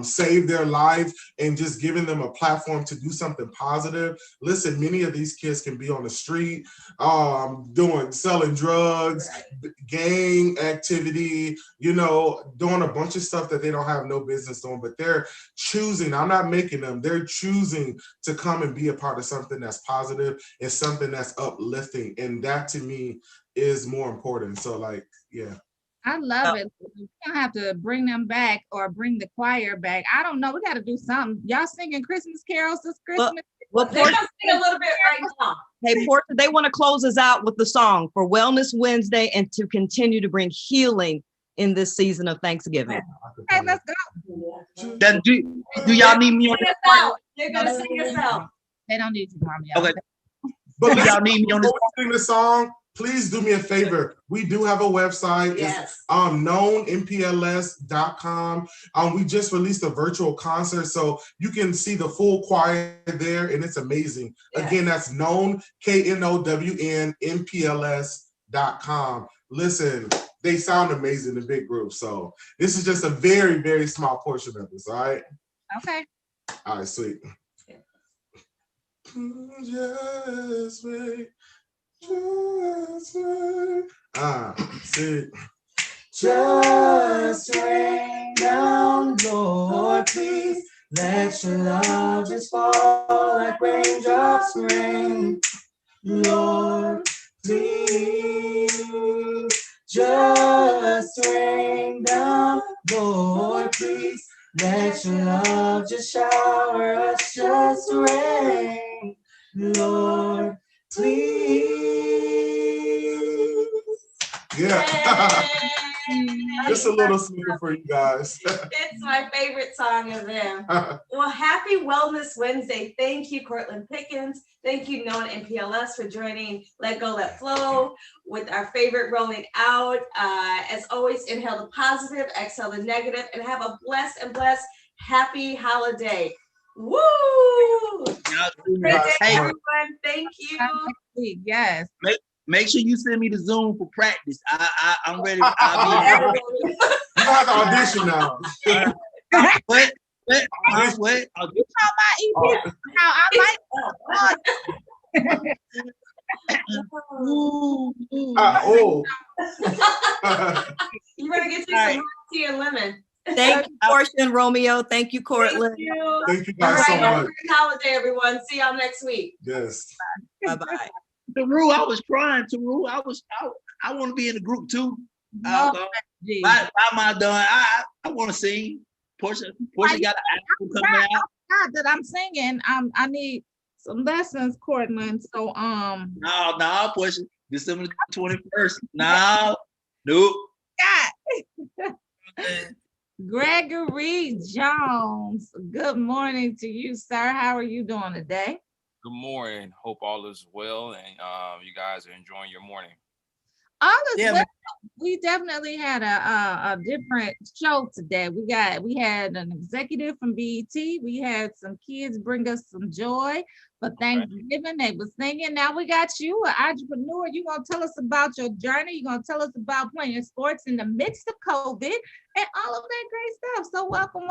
saved their lives and just giving them a platform to do something positive. Listen, many of these kids can be on the street, selling drugs, gang activity, doing a bunch of stuff that they don't have no business doing, but they're choosing, I'm not making them, they're choosing to come and be a part of something that's positive and something that's uplifting. And that to me is more important. So like, yeah. I love it. We don't have to bring them back or bring the choir back. I don't know. We got to do something. Y'all singing Christmas carols this Christmas? Well, they're gonna sing a little bit right now. Hey, Portia, they want to close us out with the song for Wellness Wednesday and to continue to bring healing in this season of Thanksgiving. Hey, let's go. Then do y'all need me on Sing this? us out. They're gonna sing us out. They don't need you, mommy. Okay. But Do y'all need me on this? before we sing the song, please do me a favor. We do have a website. Yes. It's knownmpls.com. We just released a virtual concert, so you can see the full choir there, and it's amazing. Yes. Again, that's known, knownmpls.com. Listen, they sound amazing in big groups. So this is just a very, very small portion of this. All right. Okay. All right, sweet. Just wait. Just wait. See. Just rain down, Lord, please. Let your love just fall like raindrops rain. Lord, please. Just rain down, Lord, please. Let your love just shower us, just rain. Lord, please. Yeah. Just a little snippet for you guys. It's my favorite song of them. Well, happy Wellness Wednesday. Thank you, Cortland Pickens. Thank you, Known MPLS, for joining Let Go, Let Flow with our favorite rolling out. As always, inhale the positive, exhale the negative, and have a blessed happy holiday. Woo! Great day, everyone. Thank you. Yes. Make sure you send me the Zoom for practice. I'm ready. You have to audition now. What? You saw my EP. Now I might. You better get you some tea and lemon. Thank you, Portia and Romeo. Thank you, Cortland. Thank you guys so much. Happy holiday, everyone. See y'all next week. Yes. Bye-bye. Taru, I was trying. Taru, I want to be in the group too. No, Why am I done? I want to sing. Portia got an album coming out. Not that I'm singing. I need some lessons, Cortland. So No, Portia. December 21st. No, nope. God. Gregory Jones. Good morning to you, sir. How are you doing today? Good morning. Hope all is well and you guys are enjoying your morning. All is well. We definitely had a different show today. We had an executive from BET. We had some kids bring us some joy for Thanksgiving. They were singing. Now we got you, an entrepreneur. You're going to tell us about your journey. You're going to tell us about playing sports in the midst of COVID and all of that great stuff. So welcome.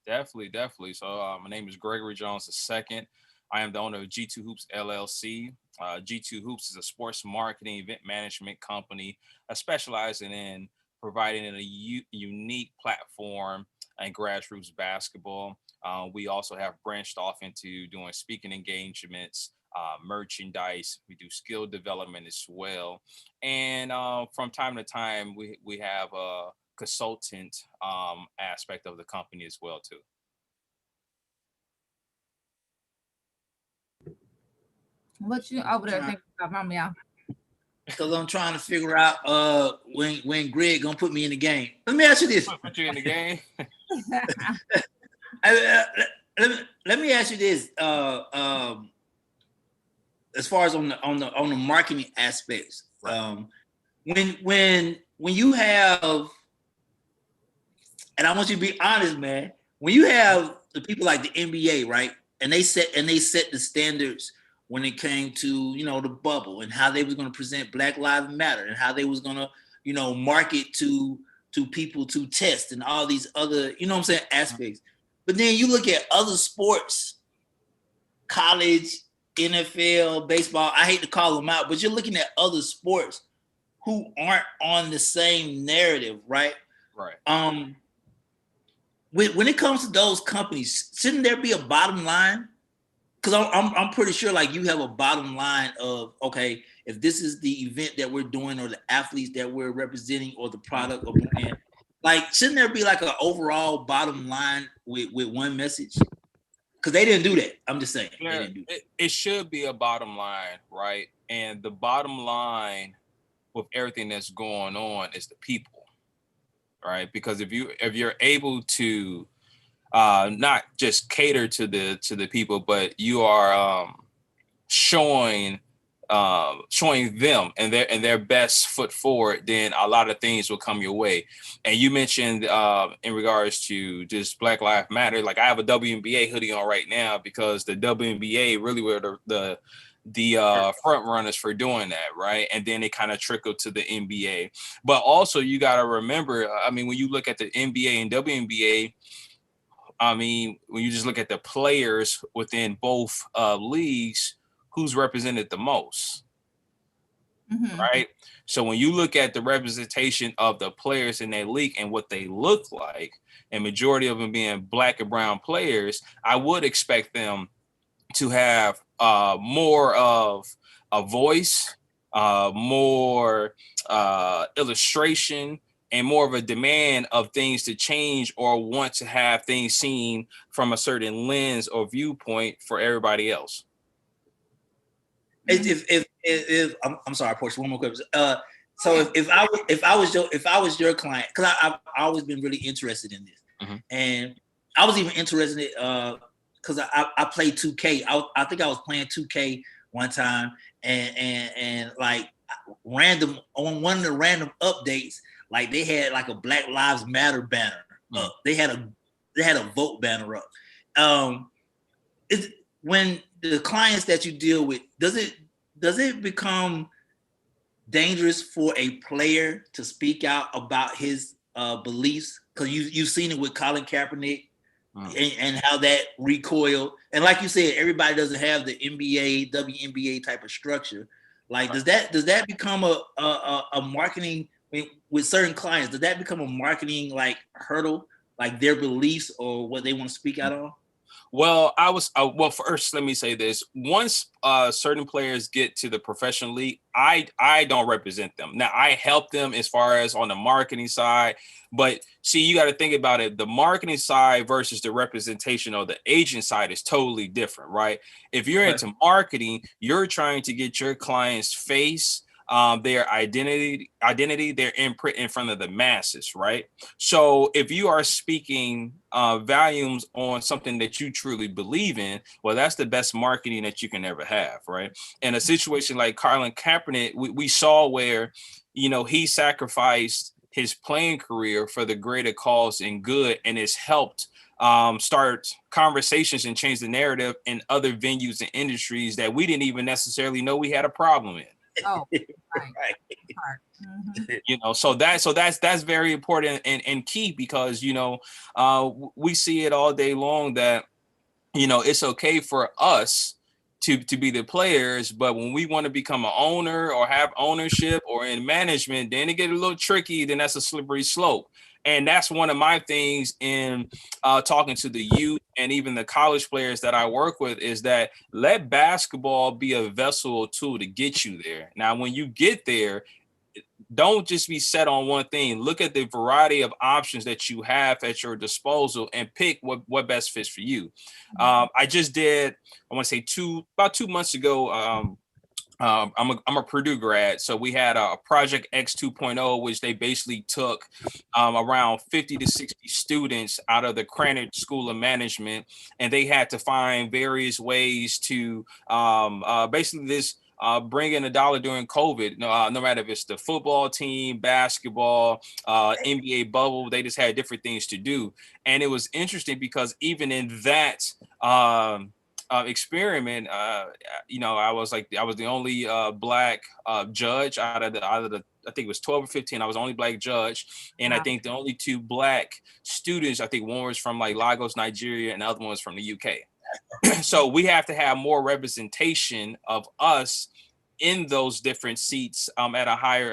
Definitely. So my name is Gregory Jones II. I am the owner of G2 Hoops LLC. G2 Hoops is a sports marketing event management company specializing in providing a unique platform and grassroots basketball. We also have branched off into doing speaking engagements, merchandise. We do skill development as well. And from time to time, we have consultant aspect of the company as well too. What you over there thinking about, Mama? Y'all? Because I'm trying to figure out when Greg gonna put me in the game. Let me ask you this. Put you in the game. Let me ask you this. As far as on the marketing aspects, when you have, and I want you to be honest, man, when you have the people like the NBA, right, and they set the standards when it came to, you know, the bubble and how they was going to present Black Lives Matter and how they was going to, you know, market to people to test and all these other, you know what I'm saying, aspects. But then you look at other sports, college, NFL, baseball, I hate to call them out, but you're looking at other sports who aren't on the same narrative, right? Right. When it comes to those companies, shouldn't there be a bottom line? Because I'm pretty sure like you have a bottom line of, okay, if this is the event that we're doing or the athletes that we're representing or the product or brand, like shouldn't there be like an overall bottom line with one message? Because they didn't do that. I'm just saying. Yeah, they didn't do that. It should be a bottom line, right? And the bottom line with everything that's going on is the people, right? Because if you're able to not just cater to the people, but you are showing them and their best foot forward, then a lot of things will come your way. And you mentioned in regards to just Black Lives Matter, like I have a WNBA hoodie on right now because the WNBA really were the front runners for doing that, right? And then it kind of trickled to the NBA. But also you got to remember, I mean, when you look at the NBA and WNBA, I mean, when you just look at the players within both leagues, who's represented the most, right? So when you look at the representation of the players in that league and what they look like, and majority of them being Black and brown players, I would expect them to have more of a voice, more illustration, and more of a demand of things to change or want to have things seen from a certain lens or viewpoint for everybody else. If I'm sorry, Portia, one more question. So if I was your client, because I've always been really interested in this, and I was even interested in it because I played 2K. I think I was playing 2K one time, and like random on one of the random updates, like they had like a Black Lives Matter banner up. They had a vote banner up. When the clients that you deal with, does it become dangerous for a player to speak out about his beliefs? Because you've seen it with Colin Kaepernick and how that recoiled. And like you said, everybody doesn't have the NBA, WNBA type of structure. Like, does that become a marketing with certain clients? Does that become a marketing like hurdle, like their beliefs or what they want to speak out on? Well, first, let me say this. Once certain players get to the professional league, I don't represent them. Now, I help them as far as on the marketing side. But see, you got to think about it. The marketing side versus the representation or the agent side is totally different, right? If you're into marketing, you're trying to get your client's face, their identity, their imprint in front of the masses, right? So if you are speaking volumes on something that you truly believe in, well, that's the best marketing that you can ever have, right? In a situation like Colin Kaepernick, we saw where, you know, he sacrificed his playing career for the greater cause and good, and it's helped start conversations and change the narrative in other venues and industries that we didn't even necessarily know we had a problem in. Oh, right. You know, so that's very important and key, because, you know, we see it all day long that, you know, it's okay for us to be the players, but when we want to become an owner or have ownership or in management, then it get a little tricky. Then that's a slippery slope. And that's one of my things in talking to the youth and even the college players that I work with, is that let basketball be a vessel or tool to get you there. Now, when you get there, don't just be set on one thing. Look at the variety of options that you have at your disposal and pick what best fits for you. I just did, I want to say about 2 months ago, I'm a Purdue grad, so we had a Project X 2.0, which they basically took around 50 to 60 students out of the Krannert School of Management, and they had to find various ways to basically this bring in $1 during COVID. No matter if it's the football team, basketball, NBA bubble, they just had different things to do, and it was interesting because even in that. Experiment, I was the only black judge out of the I think it was 12 or 15. I was the only black judge, and I think the only 2 black students. I think one was from like Lagos, Nigeria, and the other one was from the UK. So we have to have more representation of us in those different seats at a higher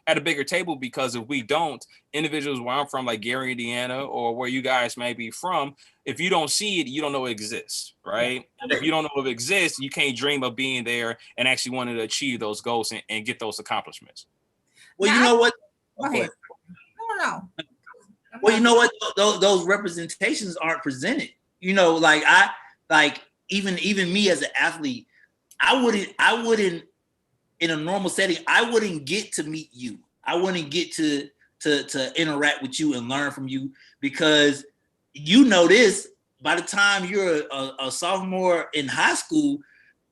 at a bigger table, because if we don't, individuals where I'm from, like Gary, Indiana, or where you guys may be from, if you don't see it, you don't know it exists, right? And if you don't know it exists, you can't dream of being there and actually wanting to achieve those goals and get those accomplishments. Well, you know what? Go ahead. No. Well, you know what? Those representations aren't presented. Even me as an athlete, I wouldn't in a normal setting, I wouldn't get to meet you. I wouldn't get to interact with you and learn from you, because this, by the time you're a sophomore in high school,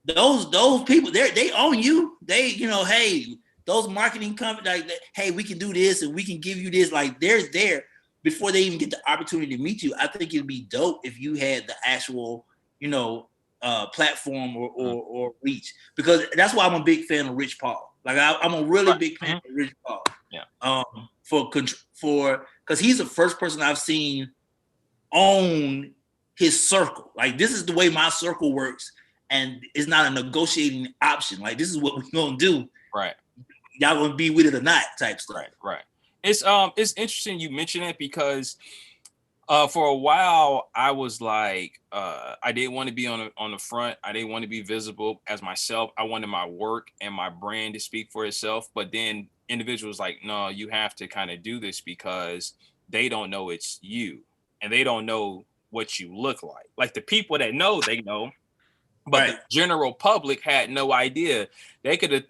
those people, they own you. They, hey, those marketing companies, like, hey, we can do this and we can give you this, like they're there before they even get the opportunity to meet you. I think it'd be dope if you had the actual, platform or reach, because that's why I'm a big fan of Rich Paul. Like I'm a really big fan of Rich Paul. Yeah. Because he's the first person I've seen own his circle. Like, this is the way my circle works, and it's not a negotiating option. Like, this is what we're gonna do. Right. Y'all gonna be with it or not, type stuff. Right. It's interesting you mention it, because for a while I was like, I didn't want to be on the front. I didn't want to be visible as myself. I wanted my work and my brand to speak for itself. But then individuals like, no, you have to kind of do this, because they don't know it's you, and they don't know what you look like. Like, the people that know, they know, but the general public had no idea. They could have,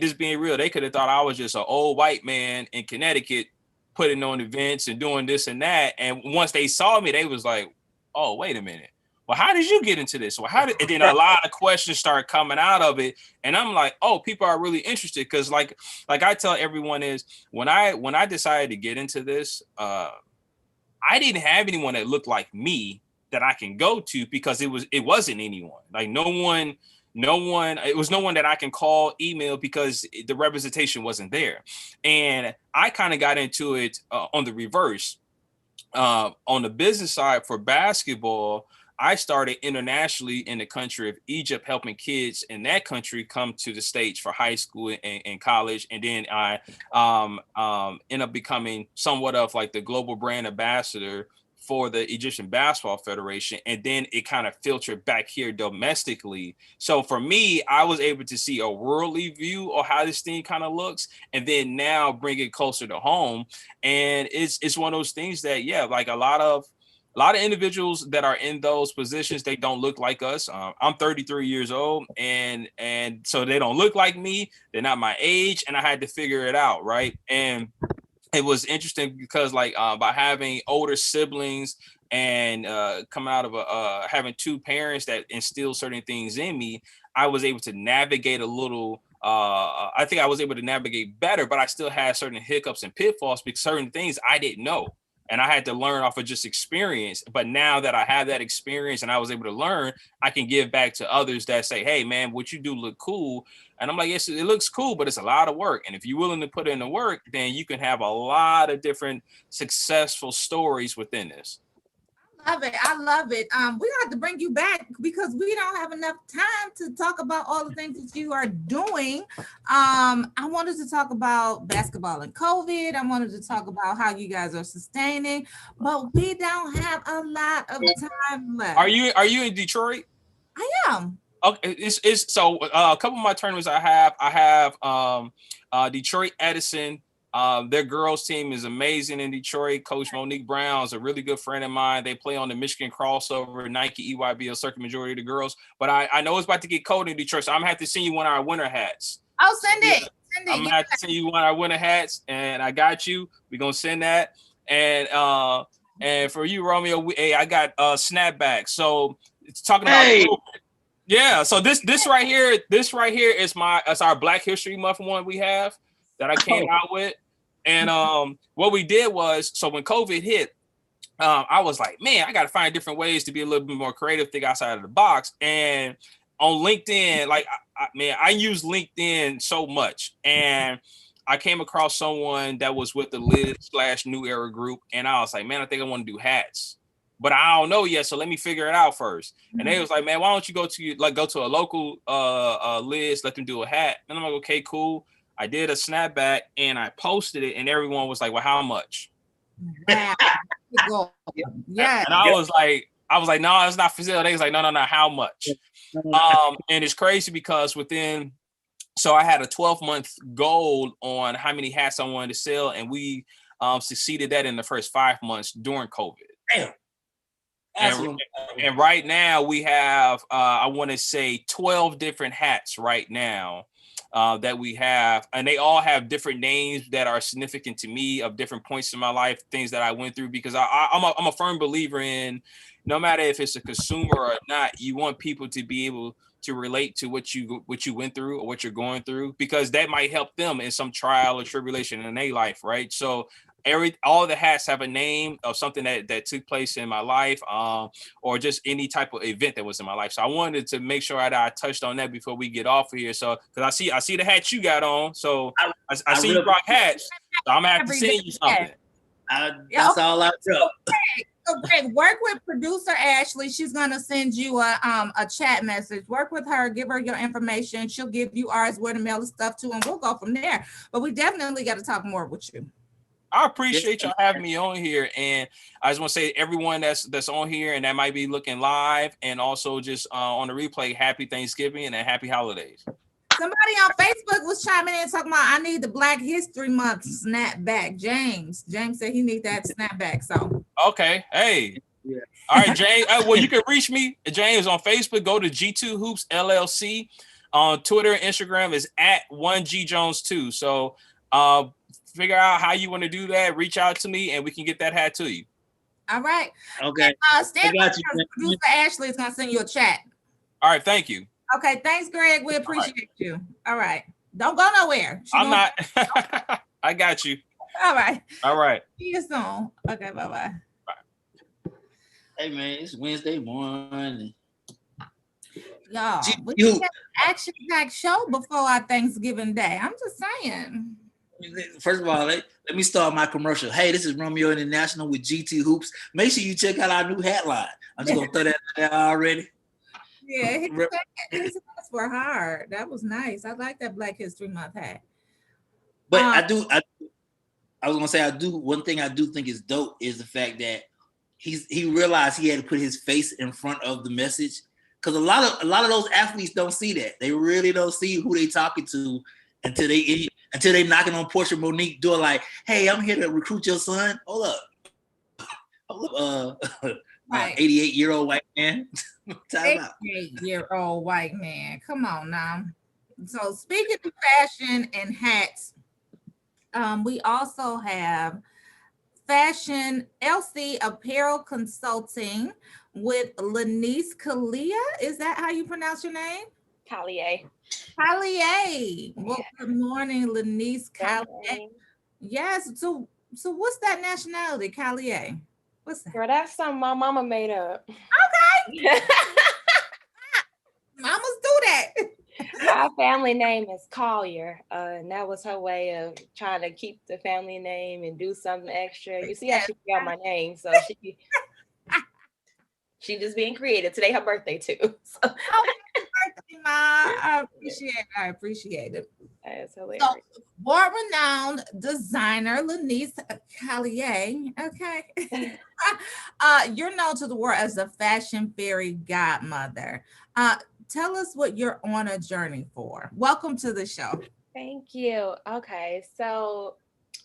just being real, they could have thought I was just an old white man in Connecticut putting on events and doing this and that. And once they saw me, they was like, oh, wait a minute. Well, how did you get into this? Well, and then a lot of questions start coming out of it. And I'm like, oh, people are really interested. Cause like I tell everyone is, when I decided to get into this, I didn't have anyone that looked like me that I can go to, because it wasn't anyone. Like, it was no one that I can call, email, because the representation wasn't there. And I kind of got into it on the reverse. On the business side for basketball, I started internationally in the country of Egypt, helping kids in that country come to the States for high school and college. And then I ended up becoming somewhat of like the global brand ambassador for the Egyptian Basketball Federation. And then it kind of filtered back here domestically. So for me, I was able to see a worldly view of how this thing kind of looks, and then now bring it closer to home. And it's one of those things that, yeah, like a lot of individuals that are in those positions, they don't look like us. I'm 33 years old, and so they don't look like me. They're not my age, and I had to figure it out, right? And it was interesting because, like, by having older siblings and come out of having 2 parents that instill certain things in me, I was able to navigate a little. I think I was able to navigate better, but I still had certain hiccups and pitfalls because certain things I didn't know. And I had to learn off of just experience. But now that I have that experience and I was able to learn, I can give back to others that say, hey, man, what you do look cool. And I'm like, yes, it looks cool, but it's a lot of work. And if you're willing to put in the work, then you can have a lot of different successful stories within this. I love it. We have to bring you back because we don't have enough time to talk about all the things that you are doing. I wanted to talk about basketball and COVID. I wanted to talk about how you guys are sustaining, but we don't have a lot of time left. Are you in Detroit? I am. Okay, it's so a couple of my tournaments I have Detroit Edison. Their girls team is amazing in Detroit. Coach Monique Brown is a really good friend of mine. They play on the Michigan crossover, Nike EYBL circuit majority of the girls. But I know it's about to get cold in Detroit, so I'm gonna have to send you one of our winter hats. Oh, send it. Send it. I'm gonna have to send you one of our winter hats, and I got you. We're gonna send that. And for you, Romeo, I got snapback. So it's talking about COVID. Yeah, so this right here is it's our Black History Month one we have that I came out with. And what we did was, so when COVID hit, I was like, man, I got to find different ways to be a little bit more creative, think outside of the box. And on LinkedIn, like, I use LinkedIn so much. And I came across someone that was with the Liz/New Era group. And I was like, man, I think I want to do hats. But I don't know yet, so let me figure it out first. And they was like, man, why don't you go to a local Liz, let them do a hat. And I'm like, okay, cool. I did a snapback and I posted it, and everyone was like, well, how much? Wow. Yeah. And I was like, no, it's not for sale. They was like, no, how much? And it's crazy because so I had a 12-month goal on how many hats I wanted to sell, and we succeeded that in the first 5 months during COVID. Damn. And right now we have, I want to say 12 different hats right now that we have. And they all have different names that are significant to me of different points in my life, things that I went through, because I'm a firm believer in no matter if it's a consumer or not, you want people to be able to relate to what you went through or what you're going through, because that might help them in some trial or tribulation in their life, right? So all the hats have a name of something that took place in my life, or just any type of event that was in my life. So I wanted to make sure that I touched on that before we get off of here. So because I see the hat you got on, so I see you rock hats. So I'm gonna have to send you something. That's all I know. Okay, work with producer Ashley. She's gonna send you a chat message. Work with her, give her your information. She'll give you ours, where to mail the stuff to, and we'll go from there. But we definitely got to talk more with you. I appreciate y'all having me on here, and I just want to say everyone that's on here and that might be looking live and also just on the replay, happy Thanksgiving and happy holidays. Somebody on Facebook was chiming in talking about, I need the Black History Month snapback. James said he need that snapback. So okay, hey, yeah. All right, James. Well, you can reach me, James, on Facebook. Go to G2 Hoops LLC. On Twitter and Instagram is at 1GJones2. So figure out how you want to do that. Reach out to me, and we can get that hat to you. All right. Okay. Stand by. Producer Ashley is gonna send you a chat. All right. Thank you. Okay. Thanks, Greg. We appreciate you. All right. Don't go nowhere. I'm not. I got you. All right. All right. See you soon. Okay. Bye-bye. Bye. Hey man, it's Wednesday morning. Y'all, we have an action-packed show before our Thanksgiving Day. I'm just saying. First of all, let me start my commercial. Hey, this is Romeo International with GT Hoops. Make sure you check out our new hat line. I'm just gonna throw that out there already. Yeah, his hats were hard. That was nice. I like that Black History Month hat. But I was gonna say one thing I do think is dope is the fact that he realized he had to put his face in front of the message, because a lot of those athletes don't see that. They really don't see who they talking to until they knocking on Portia Monique door like, hey, I'm here to recruit your son. Hold up. Right. 88-year-old white man. 88-year-old white man. Come on now. So speaking of fashion and hats, we also have Fashion LC Apparel Consulting with Lanice Kalia. Is that how you pronounce your name? Collier. Well, good morning, Lanice Collier. Yes. So what's that nationality, Collier? What's that? Girl, that's something my mama made up. Okay. Mamas do that. My family name is Collier, and that was her way of trying to keep the family name and do something extra. You see how she forgot my name, so she just being creative. Today her birthday too. So. Oh, birthday, Ma. I appreciate it. That's hilarious. So, world-renowned designer Lanice Collier. Okay. You're known to the world as the fashion fairy godmother. tell us what you're on a journey for. Welcome to the show. Thank you. Okay, so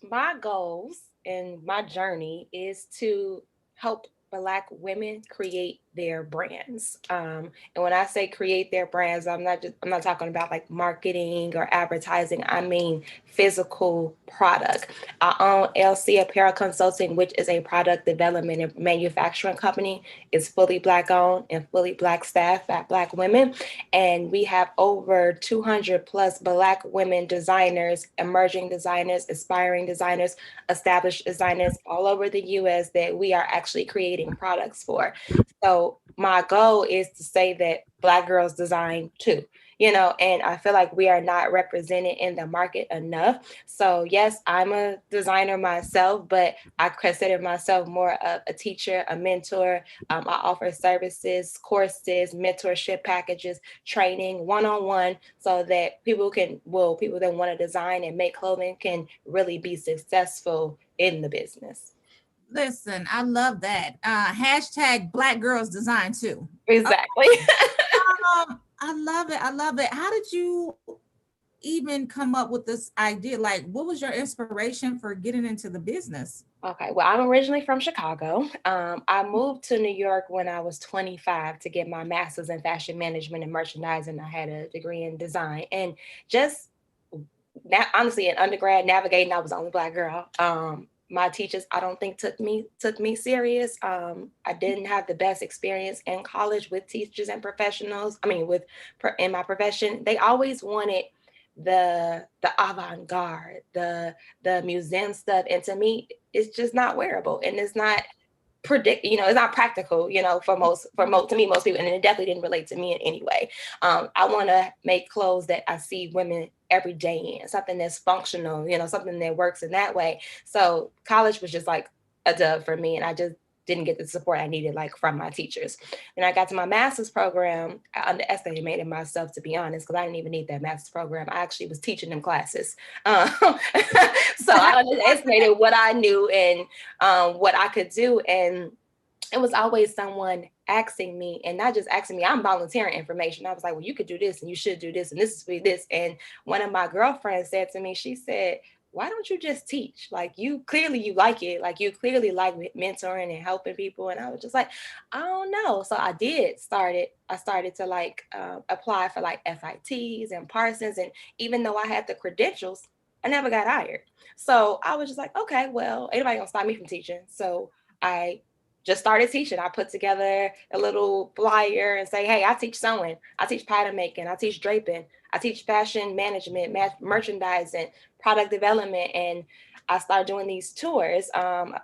my goals and my journey is to help Black women create their brands. And when I say create their brands, I'm not talking about like marketing or advertising. I mean physical product. I own LC Apparel Consulting, which is a product development and manufacturing company. It's fully Black owned and fully Black staff at Black women. And we have over 200 plus Black women designers, emerging designers, aspiring designers, established designers all over the US that we are actually creating products for. So my goal is to say that Black girls design too, and I feel like we are not represented in the market enough. So yes, I'm a designer myself, but I consider myself more of a teacher, a mentor. I offer services, courses, mentorship packages, training one-on-one, so that people that want to design and make clothing can really be successful in the business. Listen, I love that. Hashtag Black girls design too. Exactly. I love it. I love it. How did you even come up with this idea? Like, what was your inspiration for getting into the business? Okay, well, I'm originally from Chicago. I moved to New York when I was 25 to get my master's in fashion management and merchandising. I had a degree in design, and just honestly, in undergrad navigating, I was the only Black girl. My teachers, I don't think took me serious. I didn't have the best experience in college with teachers and professionals. I mean, in my profession, they always wanted the avant-garde, the museum stuff, and to me, it's just not wearable, and it's not it's not practical, to me, most people, and it definitely didn't relate to me in any way. I want to make clothes that I see women every day in, something that's functional, something that works in that way. So college was just like a dub for me, and I just didn't get the support I needed, like from my teachers. Then I got to my master's program. I underestimated myself, to be honest, because I didn't even need that master's program. I actually was teaching them classes. So I underestimated what I knew and what I could do. And it was always someone asking me, and not just asking me, I'm volunteering information. I was like, well, you could do this and you should do this, and this is for this. And one of my girlfriends said to me, she said, why don't you just teach? Like, you like it. Like, you clearly like mentoring and helping people. And I was just like, I don't know. So I started to like apply for like FITs and Parsons. And even though I had the credentials, I never got hired. So I was just like, okay, well, anybody gonna stop me from teaching? So I just started teaching. I put together a little flyer and say, hey, I teach sewing, I teach pattern making, I teach draping, I teach fashion management, merchandising, product development. And I started doing these tours.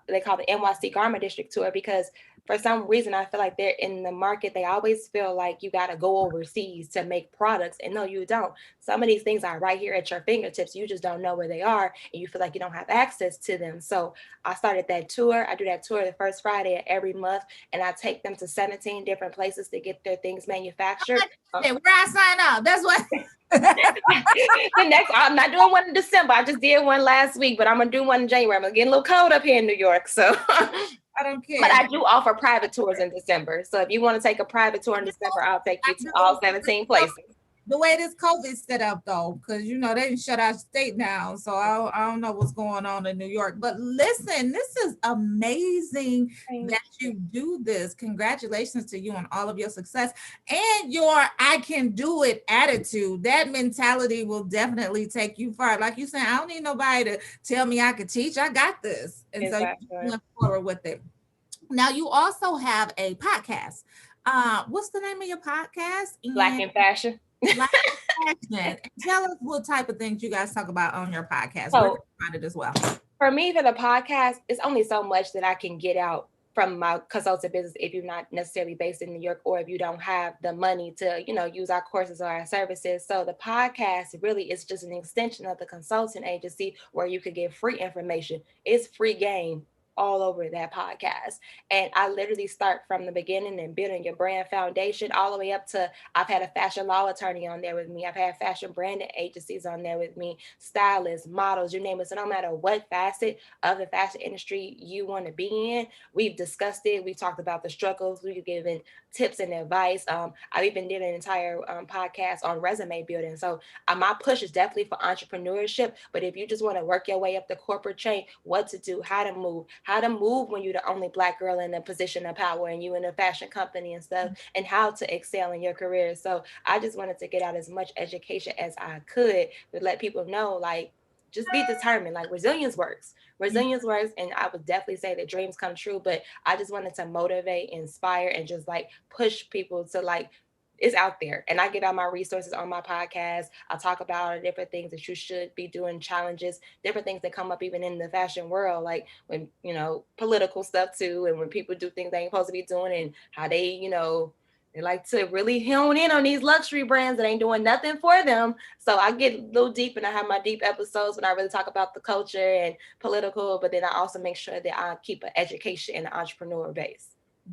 They call the NYC Garment District Tour, because for some reason, I feel like they're in the market. They always feel like you got to go overseas to make products. And no, you don't. Some of these things are right here at your fingertips. You just don't know where they are, and you feel like you don't have access to them. So I started that tour. I do that tour the first Friday of every month, and I take them to 17 different places to get their things manufactured. Where I sign up. That's what. I'm not doing one in December. I just did one last week, but I'm gonna do one in January. I'm getting a little cold up here in New York, so I don't care. But I do offer private tours in December. So if you want to take a private tour in December, I'll take you to all 17 places. The way this COVID set up though, because they didn't shut our state down. So I don't know what's going on in New York. But listen, this is amazing that you do this. Congratulations to you on all of your success and your I can do it attitude. That mentality will definitely take you far. Like you said, I don't need nobody to tell me I could teach. I got this. And exactly. So you went forward with it. Now you also have a podcast. What's the name of your podcast? Black in Fashion. Tell us what type of things you guys talk about on your podcast. So, where can you find it as well? For me, for the podcast, it's only so much that I can get out from my consulting business if you're not necessarily based in New York, or if you don't have the money to, use our courses or our services. So the podcast really is just an extension of the consulting agency where you could get free information. It's free game all over that podcast. And I literally start from the beginning and building your brand foundation all the way up to I've had a fashion law attorney on there with me. I've had fashion branding agencies on there with me, stylists, models, you name it. So no matter what facet of the fashion industry you want to be in, we've discussed it. We've talked about the struggles. We've given tips and advice. I've even did an entire podcast on resume building. So my push is definitely for entrepreneurship. But if you just want to work your way up the corporate chain, what to do, how to move when you're the only Black girl in a position of power and you in a fashion company and stuff, and how to excel in your career. So I just wanted to get out as much education as I could to let people know, like, just be determined. Like, resilience works. Resilience works. And I would definitely say that dreams come true. But I just wanted to motivate, inspire, and just like push people to like, it's out there. And I give out my resources on my podcast. I talk about different things that you should be doing, challenges, different things that come up even in the fashion world, like when, political stuff too, and when people do things they ain't supposed to be doing, and how they like to really hone in on these luxury brands that ain't doing nothing for them. So I get a little deep, and I have my deep episodes when I really talk about the culture and political, but then I also make sure that I keep an education and an entrepreneur base.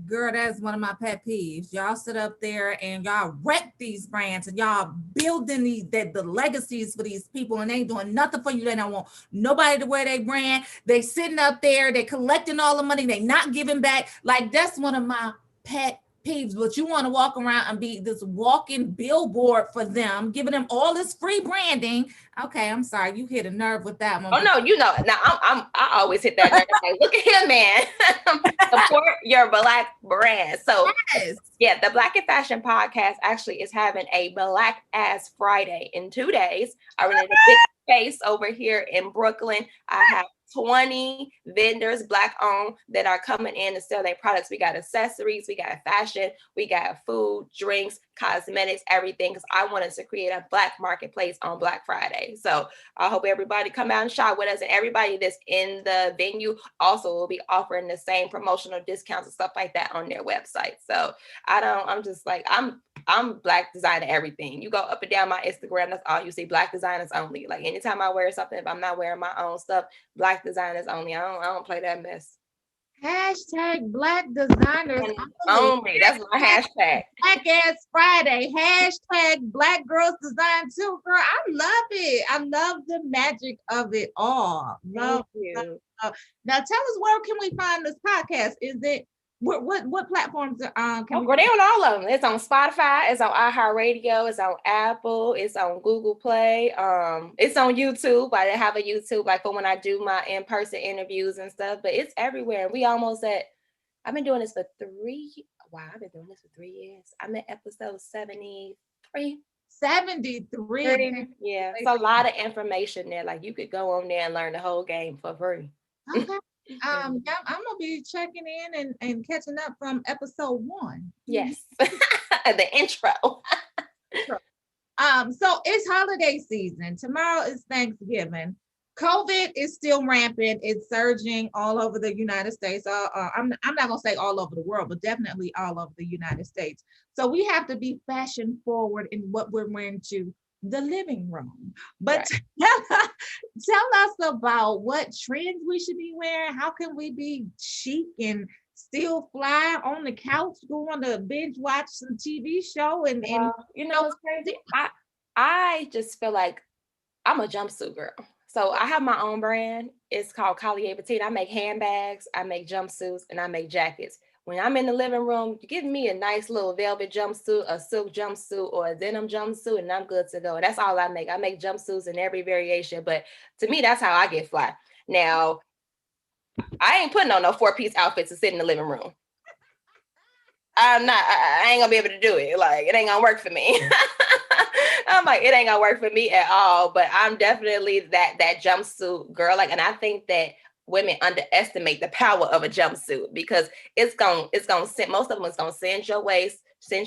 Girl, that's one of my pet peeves. Y'all sit up there and y'all wreck these brands and y'all building the legacies for these people, and they ain't doing nothing for you. They don't want nobody to wear their brand. They sitting up there, they collecting all the money, they not giving back. Like, that's one of my pet peeves. But you want to walk around and be this walking billboard for them, giving them all this free branding. Okay, I'm sorry, you hit a nerve with that one. Oh no, now I always hit that nerve. Like, look at him, man. Support your Black brand. So yes. Yeah, the Black in Fashion podcast actually is having a Black Ass Friday in 2 days. I rented a big space over here in Brooklyn. I have 20 vendors, Black owned, that are coming in to sell their products. We got accessories, we got fashion, we got food, drinks, cosmetics, everything, because I wanted to create a Black marketplace on Black Friday. So I hope everybody come out and shop with us, and everybody that's in the venue also will be offering the same promotional discounts and stuff like that on their website. So I'm just like, I'm Black designer everything. You go up and down my Instagram, that's all you see, Black designers only. Like, anytime I wear something, if I'm not wearing my own stuff, Black designers only. I don't play that mess. Hashtag Black designers only. That's my hashtag. Black Ass Friday. Hashtag Black girls design too. Girl, I love it. I love the magic of it all. Love you. Now tell us, where can we find this podcast? Is it what platforms can we? They on all of them. It's on Spotify, it's on iHeartRadio, it's on Apple, it's on Google Play, it's on YouTube. I have a YouTube like for when I do my in-person interviews and stuff, but it's everywhere. We almost I've been doing this for 3 years. I'm at episode 73. 73. Yeah, it's a lot of information there. Like, you could go on there and learn the whole game for free. Okay. I'm gonna be checking in and catching up from episode 1. Yes. The intro. So it's holiday season. Tomorrow is Thanksgiving. COVID is still rampant. It's surging all over the United States. I'm not gonna say all over the world, but definitely all over the United States. So we have to be fashion forward in what we're wearing to the living room. But right. Tell us about what trends we should be wearing. How can we be chic and still fly on the couch, go on to binge watch some TV show and it's crazy. I just feel like I'm a jumpsuit girl. So I have my own brand. It's called Collier Petite. I make handbags, I make jumpsuits, and I make jackets. When I'm in the living room, give me a nice little velvet jumpsuit, a silk jumpsuit, or a denim jumpsuit, and I'm good to go. And that's all I make. I make jumpsuits in every variation. But to me, that's how I get fly. Now, I ain't putting on no 4-piece outfits to sit in the living room. I ain't gonna be able to do it. Like, it ain't gonna work for me. I'm like, it ain't gonna work for me at all. But I'm definitely that jumpsuit girl. Like, and I think that women underestimate the power of a jumpsuit, because it's gonna send, most of them is gonna cinch your waist. They're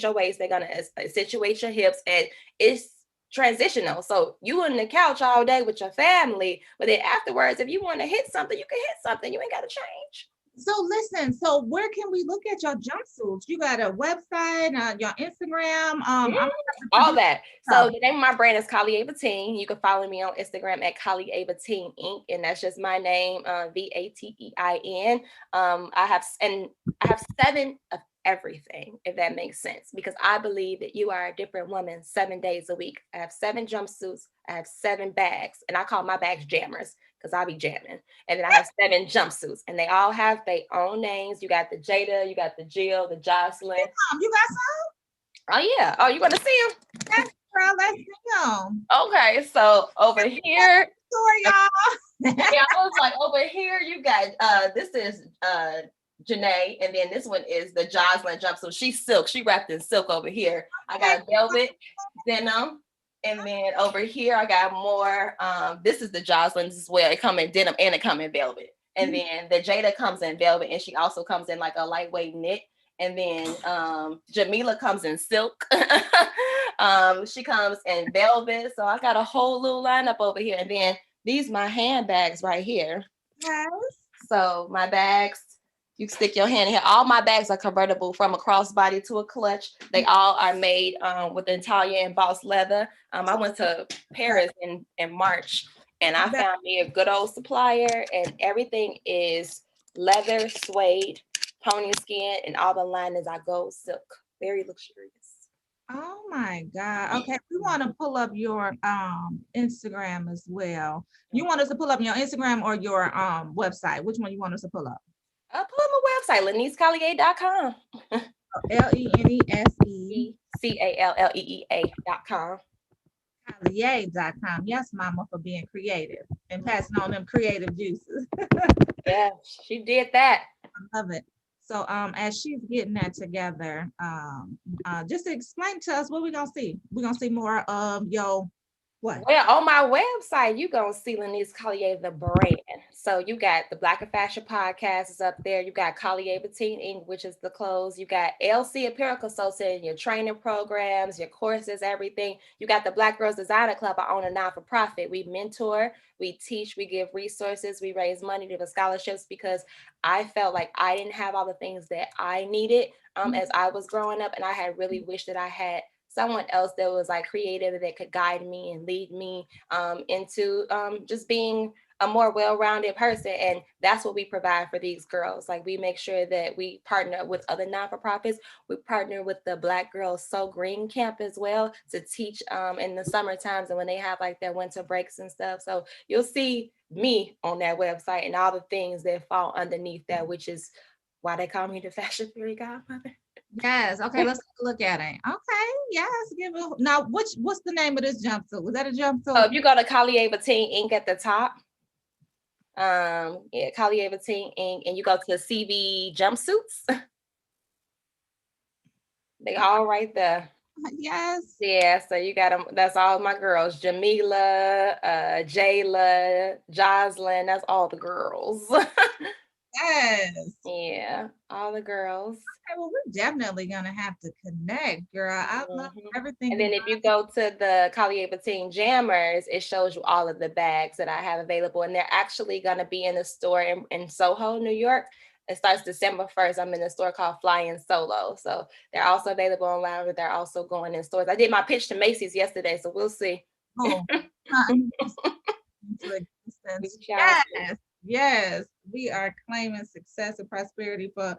gonna situate your hips, and it's transitional. So you on the couch all day with your family, but then afterwards, if you want to hit something, you can hit something. You ain't gotta change. So listen, so where can we look at your jumpsuits? You got a website, your Instagram, all that. So the name of my brand is Kali Ava Teen. You can follow me on Instagram at Kali Ava Teen Inc. And that's just my name, VATEIN. I have 7 of everything, if that makes sense, because I believe that you are a different woman 7 days a week. I have 7 jumpsuits, I have 7 bags, and I call my bags jammers because I be jamming. And then I have 7 jumpsuits, and they all have their own names. You got the Jada, you got the Jill, the Jocelyn. You got some? Oh yeah. Oh, you want to see them? Yes, girl, let's see them. Okay, so over here, sorry, y'all. yeah, I was like, over here, you got this is Janae, and then this one is the Jocelyn jumpsuit. She's silk. She wrapped in silk over here. I got a velvet denim. And then over here, I got more. This is the Jocelyn as well. It come in denim and it come in velvet. And then the Jada comes in velvet, and she also comes in like a lightweight knit. And then Jamila comes in silk. She comes in velvet. So I got a whole little lineup over here. And then these my handbags right here. Yes. So my bags, you stick your hand in here. All my bags are convertible from a crossbody to a clutch. They all are made with Italia embossed leather. I went to Paris in March, and I found me a good old supplier, and everything is leather, suede, pony skin, and all the linings are gold silk. Very luxurious. Oh my God. Okay, we want to pull up your Instagram as well. You want us to pull up your Instagram or your website? Which one you want us to pull up? Pull up my website, LeneseCallier.com. LeneseCallier.com. Callier.com. Yes, mama, for being creative and passing on them creative juices. Yeah, she did that. I love it. So as she's getting that together, just explain to us what we're gonna see. We're gonna see more of your what? Well, on my website, you're gonna see Lenise Collier, the brand. So you got the Black and Fashion podcast is up there. You got Collier Teen Inc., which is the clothes. You got LC Apparel Consultant, your training programs, your courses, everything. You got the Black Girls Designer Club. I own a non-for-profit. We mentor, we teach, we give resources, we raise money to the scholarships because I felt like I didn't have all the things that I needed as I was growing up, and I had really wished that I had someone else that was like creative that could guide me and lead me into just being a more well-rounded person. And that's what we provide for these girls. Like we make sure that we partner with other non-for-profits. We partner with the Black Girls So Green Camp as well to teach in the summer times and when they have like their winter breaks and stuff. So you'll see me on that website and all the things that fall underneath that, which is why they call me the fashion fairy godmother. Yes. Okay. Let's take a look at it. Okay. Yes. Give it. Now, what's the name of this jumpsuit? Was that a jumpsuit? So if you go to Collier Teen Inc. at the top, yeah, Collier Teen Inc. and you go to CV jumpsuits, they all right there. Yes. Yeah. So you got them. That's all my girls: Jamila, Jayla, Jocelyn. That's all the girls. Yes. Yeah, all the girls. Okay, well, we're definitely gonna have to connect, girl. I love everything. And then if you go to the Collier Teen Jammers, it shows you all of the bags that I have available, and they're actually gonna be in the store in Soho, New York. It starts December 1st. I'm in a store called Flying Solo. So they're also available online, but they're also going in stores. I did my pitch to Macy's yesterday, so we'll see. Oh. Yes. Yes, we are claiming success and prosperity for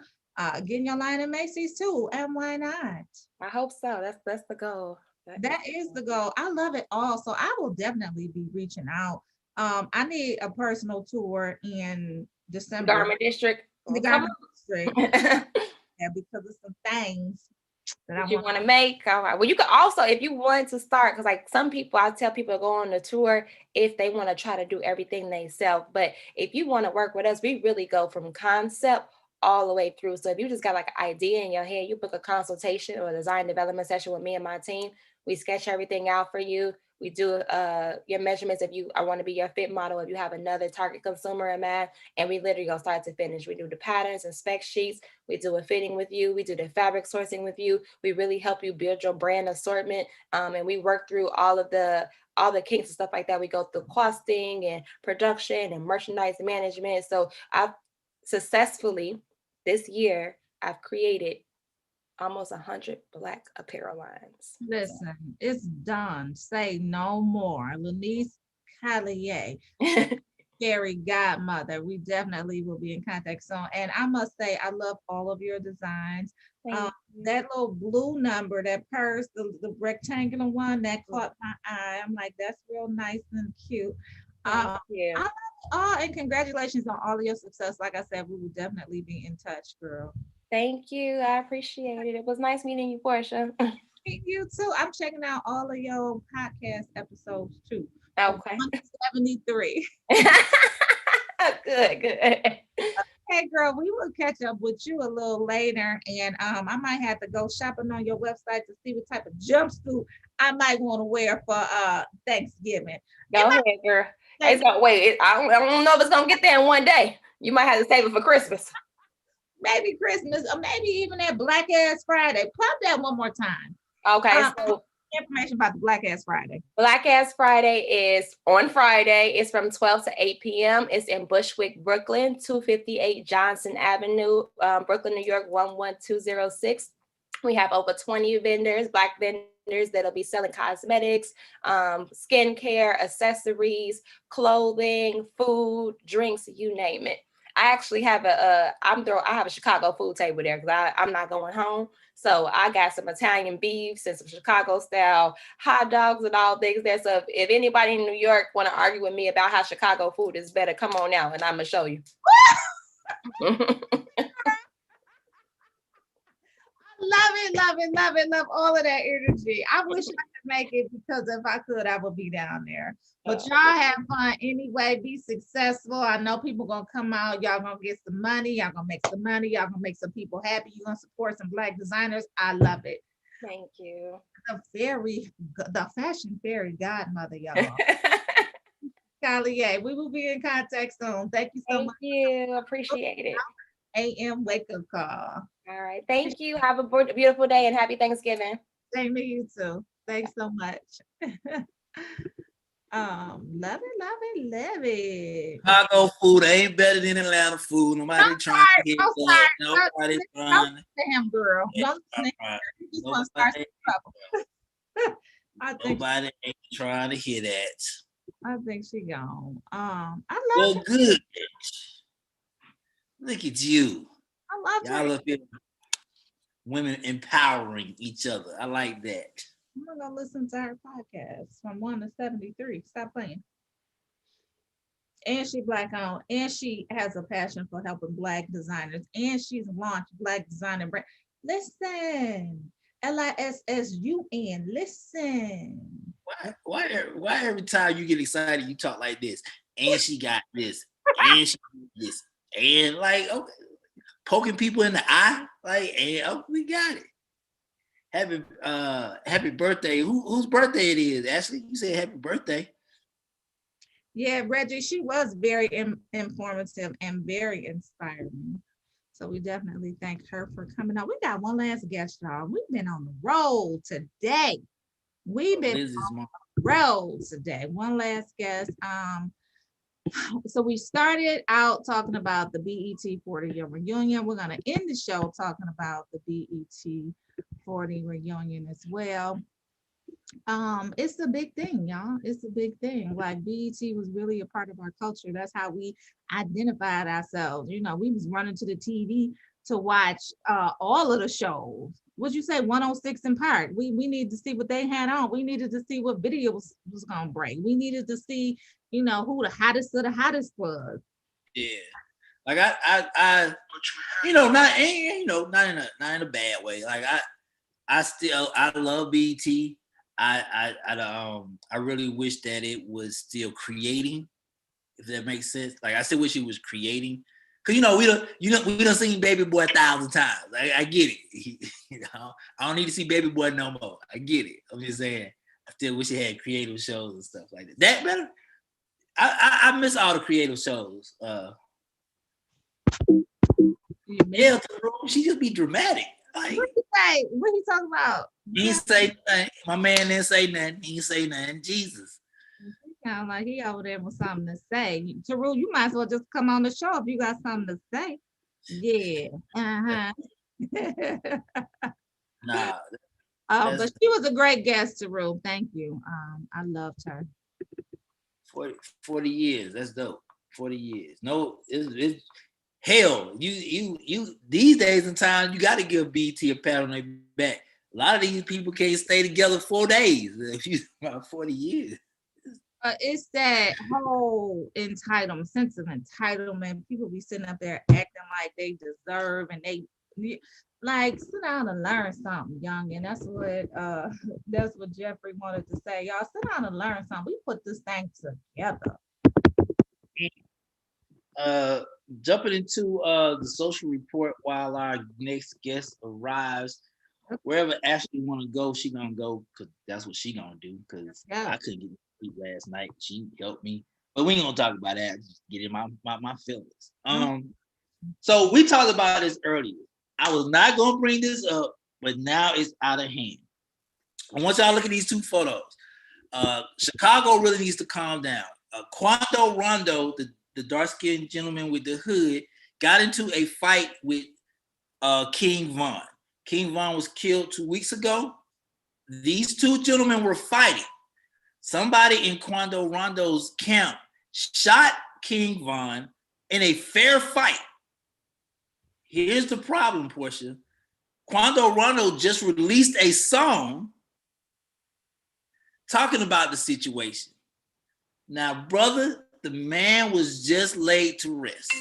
getting your line in Macy's too. And why not? I hope so. That's the goal. That is the goal. I love it all. So I will definitely be reaching out. I need a personal tour in December. Garment District. The Garment District. Yeah, because of some things that you want to make. All right. Well, you could also, if you want to start, because like some people, I tell people to go on the tour if they want to try to do everything themselves. But if you want to work with us, we really go from concept all the way through. So if you just got like an idea in your head, you book a consultation or a design development session with me and my team. We sketch everything out for you. We do your measurements if I want to be your fit model, if you have another target consumer in mind, and we literally go start to finish. We do the patterns and spec sheets. We do a fitting with you. We do the fabric sourcing with you. We really help you build your brand assortment. And we work through all the kinks and stuff like that. We go through costing and production and merchandise management. So successfully this year, I've created almost 100 Black apparel lines. Listen, it's done. Say no more. Lanice Callier, fairy godmother. We definitely will be in contact soon. And I must say, I love all of your designs. That little blue number, that purse, the rectangular one that caught my eye. I'm like, that's real nice and cute. I love it all, and congratulations on all of your success. Like I said, we will definitely be in touch, girl. Thank you. I appreciate it. It was nice meeting you, Portia. You too. I'm checking out all of your podcast episodes too. Okay. 73. Good. Hey girl, we will catch up with you a little later, and I might have to go shopping on your website to see what type of jumpsuit I might want to wear for Thanksgiving. Go ahead, girl. It's gonna wait. I don't know if it's gonna get there in one day. You might have to save it for Christmas. Maybe Christmas, or maybe even that Black Ass Friday. Pop that one more time. Okay, so information about the Black Ass Friday. Black Ass Friday is on Friday. It's from 12 to 8 p.m. It's in Bushwick, Brooklyn, 258 Johnson Avenue, Brooklyn, New York, 11206. We have over 20 vendors, Black vendors that'll be selling cosmetics, skincare, accessories, clothing, food, drinks, you name it. I actually have I have a Chicago food table there because I'm not going home. So I got some Italian beefs and some Chicago style hot dogs and all things there. So if anybody in New York want to argue with me about how Chicago food is better, come on out and I'm gonna show you. Love all of that energy. I wish I could make it, because if I could, I would be down there. But y'all have fun anyway. Be successful. I know people gonna come out. Y'all gonna get some money. Y'all gonna make some money. Y'all gonna make some people happy. You gonna support some Black designers. I love it. Thank you. The fashion fairy godmother, y'all. Callier, we will be in contact soon. Thank you so much. Thank you. Appreciate it. AM wake up call. All right. Thank you. Have a beautiful day and happy Thanksgiving. Same to you too. Thanks so much. Love it. Chicago food ain't better than Atlanta food. Nobody trying to hit that. Nobody trying to him, girl. Don't listen to him. You just want to start some trouble. Nobody ain't trying to hear that. I think she gone. I love her. Good. Look at you. I love y'all her. Up here, women empowering each other. I like that. I'm gonna listen to her podcast from 1 to 73. Stop playing. And she Black owned, and she has a passion for helping Black designers, and she's launched Black Designer brand. Listen, LISSUN. Listen. Why every time you get excited you talk like this? And she got this, and she got this, and like, okay, poking people in the eye, like, and we got it. Happy birthday. Whose birthday it is? Ashley, you said happy birthday. Yeah, Reggie, she was very informative and very inspiring. So we definitely thank her for coming on. We got one last guest, y'all. We've been on the road today. We've been on the road today. One last guest. So we started out talking about the BET 40-year reunion. We're going to end the show talking about the BET 40 reunion as well. It's a big thing, y'all. It's a big thing. Like, BET was really a part of our culture. That's how we identified ourselves. You know, we was running to the TV to watch all of the shows. What'd you say? 106 in Park. We needed to see what they had on. We needed to see what video was gonna break. We needed to see, you know, who the hottest of the hottest was. Yeah. Like I you know, not in a bad way. Like I love BET. I really wish that it was still creating, if that makes sense. Like, I still wish it was creating, cause we done seen Baby Boy 1,000 times. I get it. You know, I don't need to see Baby Boy no more. I get it. I'm just saying, I still wish it had creative shows and stuff like that. That better. I miss all the creative shows. Yeah, she just be dramatic. Like, what he say? What he talking about? He didn't say nothing. My man didn't say nothing. He didn't say nothing. Jesus. Sound like he over there with something to say. Teru, you might as well just come on the show if you got something to say. Yeah. Uh-huh. Nah, But she was a great guest, Teru. Thank you. I loved her. 40 years. That's dope. 40 years. No, it's hell. You these days and times you got to give BT a pat on their back. A lot of these people can't stay together 4 days. If you about 40 years. It's that whole entitlement sense of entitlement. People be sitting up there acting like they deserve and they like sit down and learn something, young. And that's what Jeffrey wanted to say. Y'all sit down and learn something. We put this thing together. Jumping into the social report while our next guest arrives. Wherever Ashley want to go, she gonna go because that's what she gonna do. Because I couldn't get sleep last night. She helped me, but we ain't gonna talk about that. Just get in my feelings. So we talked about this earlier. I was not gonna bring this up, but now it's out of hand. I want y'all to look at these two photos. Chicago really needs to calm down. Quando Rondo, the dark-skinned gentleman with the hood, got into a fight with King Von. King Von was killed 2 weeks ago. These two gentlemen were fighting. Somebody in Quando Rondo's camp shot King Von in a fair fight. Here's the problem, Portia. Quando Rondo just released a song talking about the situation. Now, brother, the man was just laid to rest.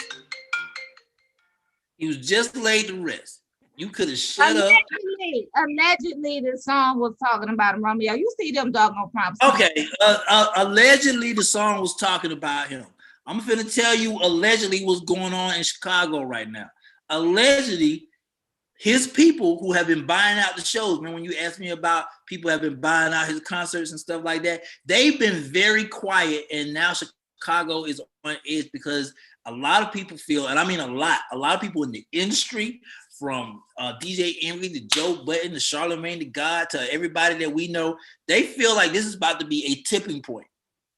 He was just laid to rest. You could have shut up. Allegedly, the song was talking about him, Romeo. You see them doggone props. Okay, allegedly the song was talking about him. I'm finna tell you allegedly what's going on in Chicago right now. Allegedly, his people who have been buying out the shows, remember when you asked me about people have been buying out his concerts and stuff like that, they've been very quiet, and now Chicago is on edge because a lot of people feel, and I mean a lot of people in the industry, from DJ Envy to Joe Budden to Charlamagne the God to everybody that we know, they feel like this is about to be a tipping point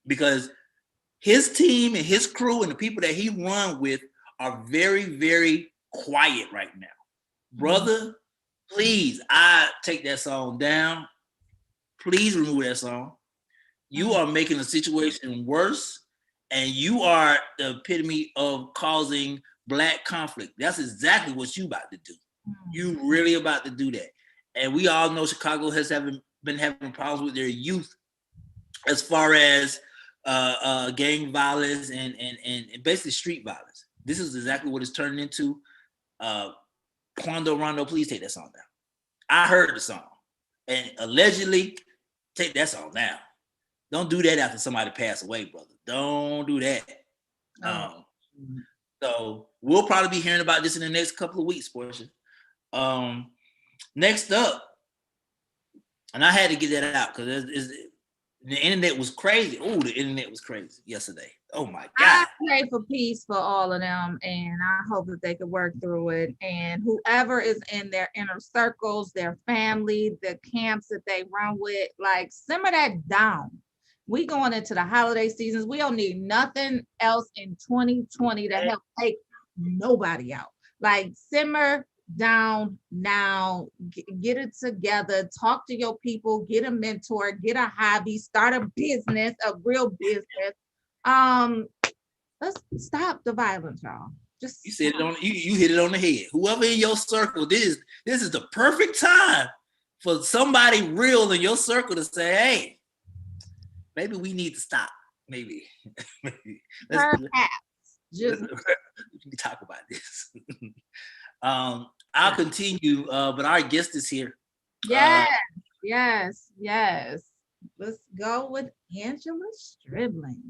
because his team and his crew and the people that he run with are very, very quiet right now. Brother, please, I take that song down. Please remove that song. You are making the situation worse, and you are the epitome of causing Black conflict. That's exactly what you about to do. You really about to do that. And we all know Chicago has been having problems with their youth as far as gang violence and basically street violence. This is exactly what it's turning into. Quando Rondo, please take that song down. I heard the song. And allegedly, take that song down. Don't do that after somebody passed away, brother. Don't do that. So we'll probably be hearing about this in the next couple of weeks, Portia. Next up, and I had to get that out because the internet was crazy. Oh, the internet was crazy yesterday. Oh my God. I pray for peace for all of them, and I hope that they can work through it. And whoever is in their inner circles, their family, the camps that they run with, like simmer that down. We going into the holiday seasons. We don't need nothing else in 2020 to help take nobody out. Like simmer down now, get it together, talk to your people, get a mentor, get a hobby, start a business, a real business. Let's stop the violence, y'all. Just you said it on you hit it on the head. Whoever in your circle, this is the perfect time for somebody real in your circle to say, hey, maybe we need to stop. Maybe. Let's talk about this. I'll continue, but our guest is here. Yes. Let's go with Angela Stribling.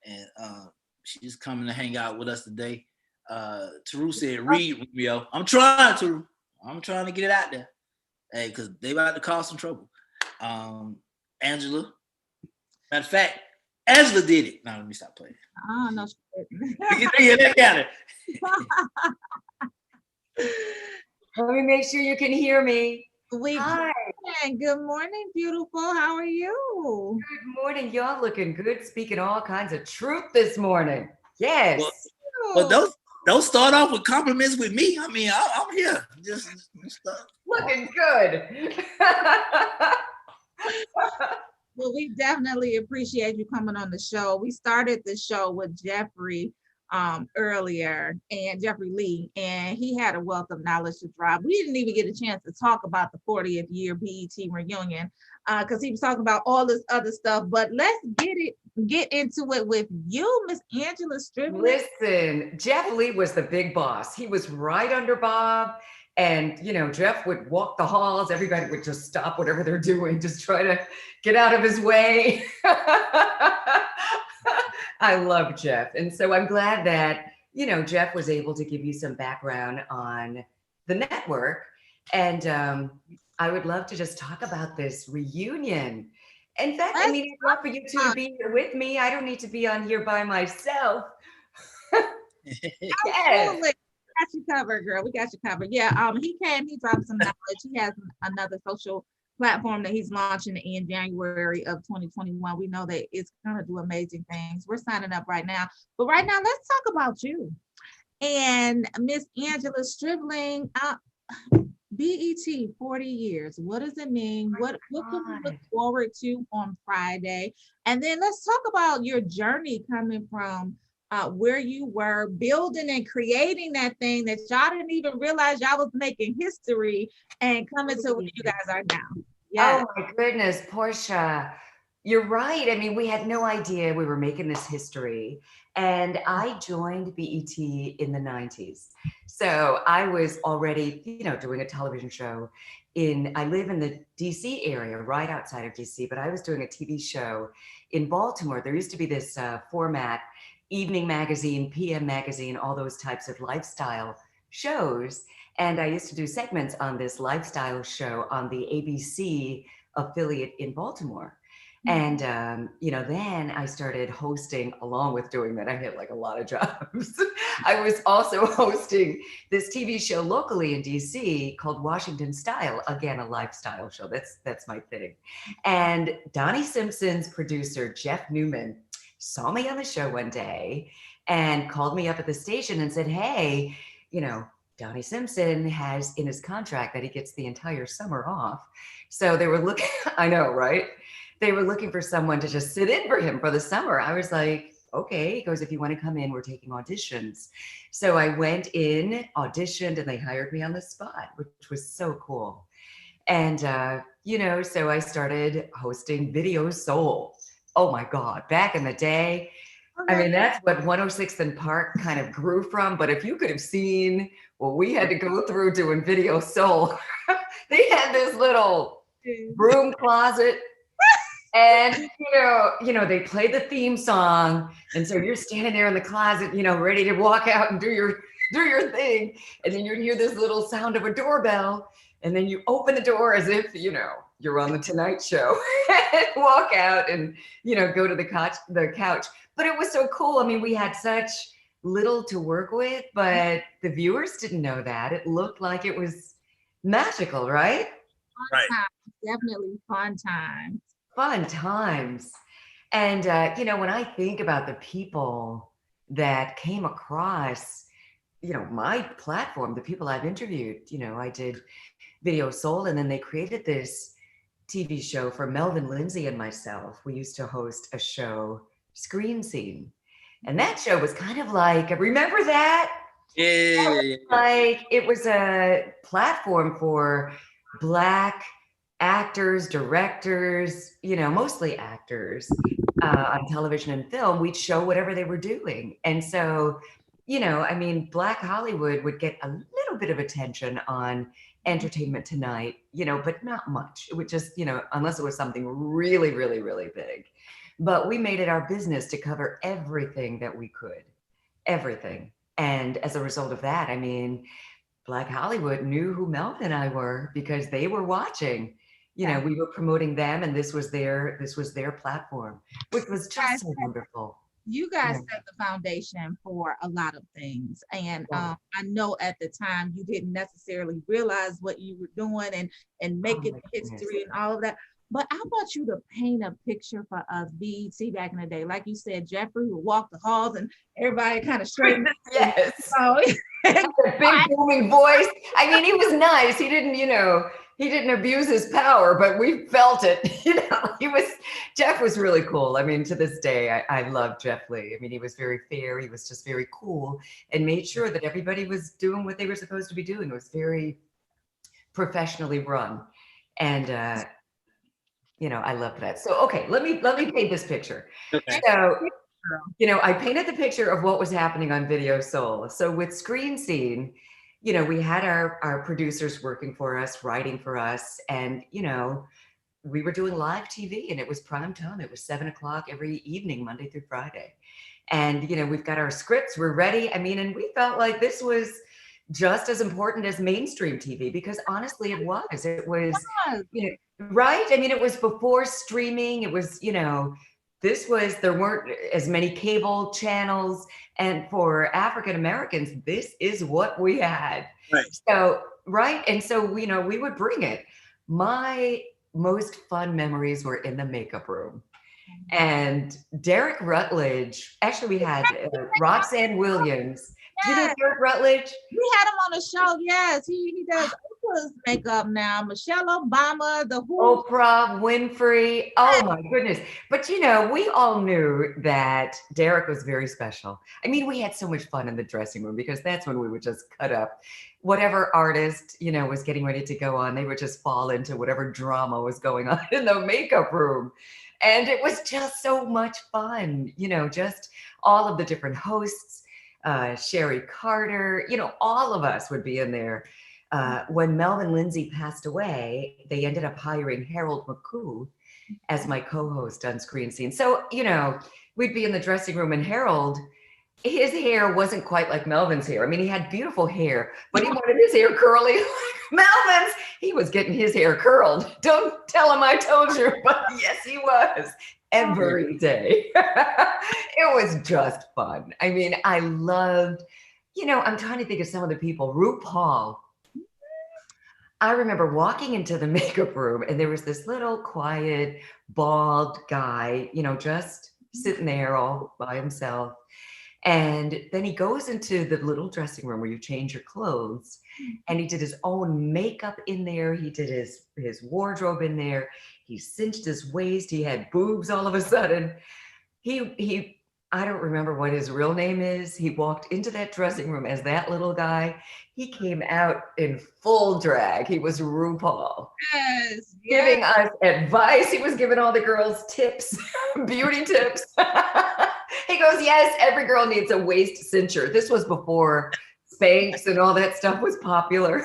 And she's coming to hang out with us today. Teru said, read, Romeo. I'm trying to get it out there. Hey, because they about to cause some trouble. Angela. Matter of fact, Angela did it. Now let me stop playing. Oh, no, she didn't. Let me make sure you can hear me. We Hi. can. Good morning, beautiful. How are you? Good morning. Y'all looking good, speaking all kinds of truth this morning. Well, Yes. well, don't start off with compliments with me. I mean, I'm here. Just start. Looking good. Well, we definitely appreciate you coming on the show. We started the show with Jeffrey earlier, and Jeffrey Lee, and he had a wealth of knowledge to drop. We didn't even get a chance to talk about the 40th year BET reunion because he was talking about all this other stuff. But let's get into it with you, Miss Angela Stribling. Listen, Jeff Lee was the big boss. He was right under Bob. And, you know, Jeff would walk the halls. Everybody would just stop whatever they're doing, just try to get out of his way. I love Jeff. And so I'm glad that, you know, Jeff was able to give you some background on the network. And I would love to just talk about this reunion. In fact, I mean, I'd love for you two to be here with me. I don't need to be on here by myself. Yes. Got you covered, girl. We got you covered. Yeah, he dropped some knowledge. He has another social platform that he's launching in January of 2021. We know that it's gonna do amazing things. We're signing up right now. But right now, let's talk about you. And Miss Angela Stribling, BET 40 years. What does it mean? What can we look forward to on Friday? And then let's talk about your journey coming from where you were building and creating that thing that y'all didn't even realize y'all was making history and coming to where you guys are now. Yeah. Oh my goodness, Portia, you're right. I mean, we had no idea we were making this history. And I joined BET in the 90s. So I was already, you know, doing a television show I live in the DC area, right outside of DC, but I was doing a TV show in Baltimore. There used to be this format, Evening Magazine, PM Magazine, all those types of lifestyle shows. And I used to do segments on this lifestyle show on the ABC affiliate in Baltimore. And, you know, then I started hosting, along with doing that, I had like a lot of jobs. I was also hosting this TV show locally in DC called Washington Style. Again, a lifestyle show. That's my thing. And Donnie Simpson's producer, Jeff Newman, saw me on the show one day and called me up at the station and said, hey, you know, Donnie Simpson has in his contract that he gets the entire summer off. So they were looking, I know, right? They were looking for someone to just sit in for him for the summer. I was like, okay. He goes, if you want to come in, we're taking auditions. So I went in, auditioned, and they hired me on the spot, which was so cool. And, you know, so I started hosting Video Soul. Oh my God, back in the day. I mean, that's what 106th and Park kind of grew from. But if you could have seen what we had to go through doing Video Soul, they had this little broom closet. And, you know, they play the theme song. And so you're standing there in the closet, you know, ready to walk out and do your thing. And then you hear this little sound of a doorbell. And then you open the door as if, you know, you're on the Tonight Show and walk out and, you know, go to the couch. But it was so cool. I mean, we had such little to work with, but the viewers didn't know that. It looked like it was magical, right? Right. Definitely fun times. Fun times. And, you know, when I think about the people that came across, you know, my platform, the people I've interviewed, you know, I did Video Soul, and then they created this TV show for Melvin Lindsay and myself. We used to host a show, Screen Scene. And that show was kind of like, remember that? Yeah. Like, it was a platform for Black actors, directors, you know, mostly actors on television and film. We'd show whatever they were doing. And so, you know, I mean, Black Hollywood would get a little bit of attention on Entertainment Tonight, you know, but not much. It would just, you know, unless it was something really, really, really big. But we made it our business to cover everything that we could, everything. And as a result of that, I mean, Black Hollywood knew who Melvin and I were because they were watching. You know, we were promoting them, and this was their platform, which was just so wonderful. You guys set the foundation for a lot of things. And I know at the time you didn't necessarily realize what you were doing and making history and all of that. But I want you to paint a picture for us, BET back in the day. Like you said, Jeffrey would walk the halls and everybody kind of straightened. Yes. The big booming voice. I mean, he was nice. He didn't, he didn't abuse his power, but we felt it. Jeff was really cool. I mean, to this day, I love Jeff Lee. I mean, he was very fair. He was just very cool and made sure that everybody was doing what they were supposed to be doing. It was very professionally run. And, I love that. So, okay, let me paint this picture. Okay. So, I painted the picture of what was happening on Video Soul. So with Screen Scene, we had our producers working for us, writing for us, and, we were doing live TV and it was prime time. It was 7 o'clock every evening, Monday through Friday. And, we've got our scripts, we're ready. I mean, and we felt like this was just as important as mainstream TV because honestly, it was, right? I mean, it was before streaming. It was, there weren't as many cable channels. And for African-Americans, this is what we had. Right. So, right. And so, we would bring it. My most fun memories were in the makeup room. And Derek Rutledge, actually we had Roxanne Williams. Yes. Do you know Derek Rutledge? We had him on the show. Yes, he does Oprah's makeup now. Michelle Obama, Oprah Winfrey. Oh my goodness! But we all knew that Derek was very special. I mean, we had so much fun in the dressing room because that's when we would just cut up. Whatever artist was getting ready to go on, they would just fall into whatever drama was going on in the makeup room. And it was just so much fun, just all of the different hosts, Sherry Carter, all of us would be in there. When Melvin Lindsay passed away, they ended up hiring Harold McCoo as my co-host on Screen Scene. So, we'd be in the dressing room and Harold, his hair wasn't quite like Melvin's hair. I mean, he had beautiful hair, but he wanted his hair curly like Melvin's. He was getting his hair curled. Don't tell him I told you, but yes, he was every day. It was just fun. I mean, I loved, I'm trying to think of some of the people. RuPaul. I remember walking into the makeup room and there was this little quiet, bald guy, just sitting there all by himself. And then he goes into the little dressing room where you change your clothes and he did his own makeup in there. He did his wardrobe in there. He cinched his waist. He had boobs all of a sudden. I don't remember what his real name is. He walked into that dressing room as that little guy. He came out in full drag. He was RuPaul. Yes. Giving us advice. He was giving all the girls tips, beauty tips. He goes, yes, every girl needs a waist cincher. This was before Spanx and all that stuff was popular.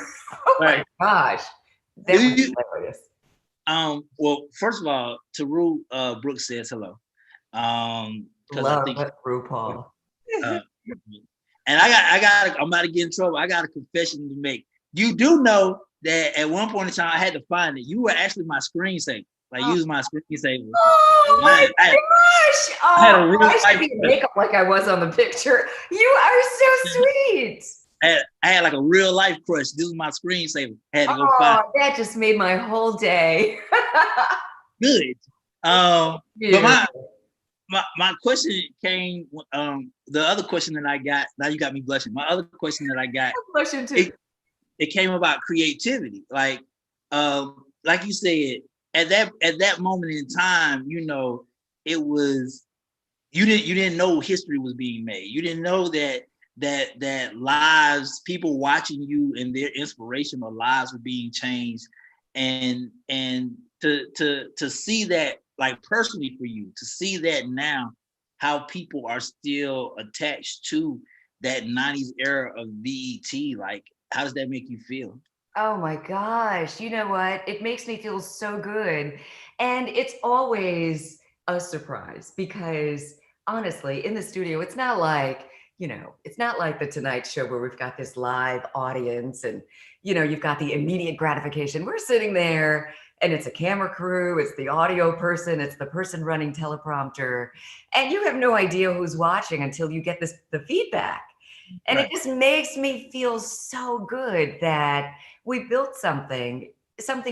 Oh my gosh. That was hilarious. Well, first of all, Taru Brooks says hello. Love RuPaul. And I'm about to get in trouble. I got a confession to make. You do know that at one point in time I had to find it. You were actually my screensaver. Use my screensaver. Oh my gosh! I should be in makeup like I was on the picture. You are so sweet. I had like a real life crush. This was my screensaver. I had to go find it. That just made my whole day. Good. But my question came. The other question that I got. Now you got me blushing. My other question that I got. I'm blushing too. It came about creativity. Like you said. At that moment in time, it was you didn't know history was being made. You didn't know that lives, people watching you and their inspirational lives were being changed, and to see that, like, personally for you, to see that now, how people are still attached to that 90s era of BET, like, how does that make you feel? Oh my gosh, you know what? It makes me feel so good. And it's always a surprise because honestly, in the studio, it's not like, it's not like the Tonight Show where we've got this live audience and, you've got the immediate gratification. We're sitting there, and it's a camera crew, it's the audio person, it's the person running teleprompter, and you have no idea who's watching until you get the feedback. And it just makes me feel so good that we built something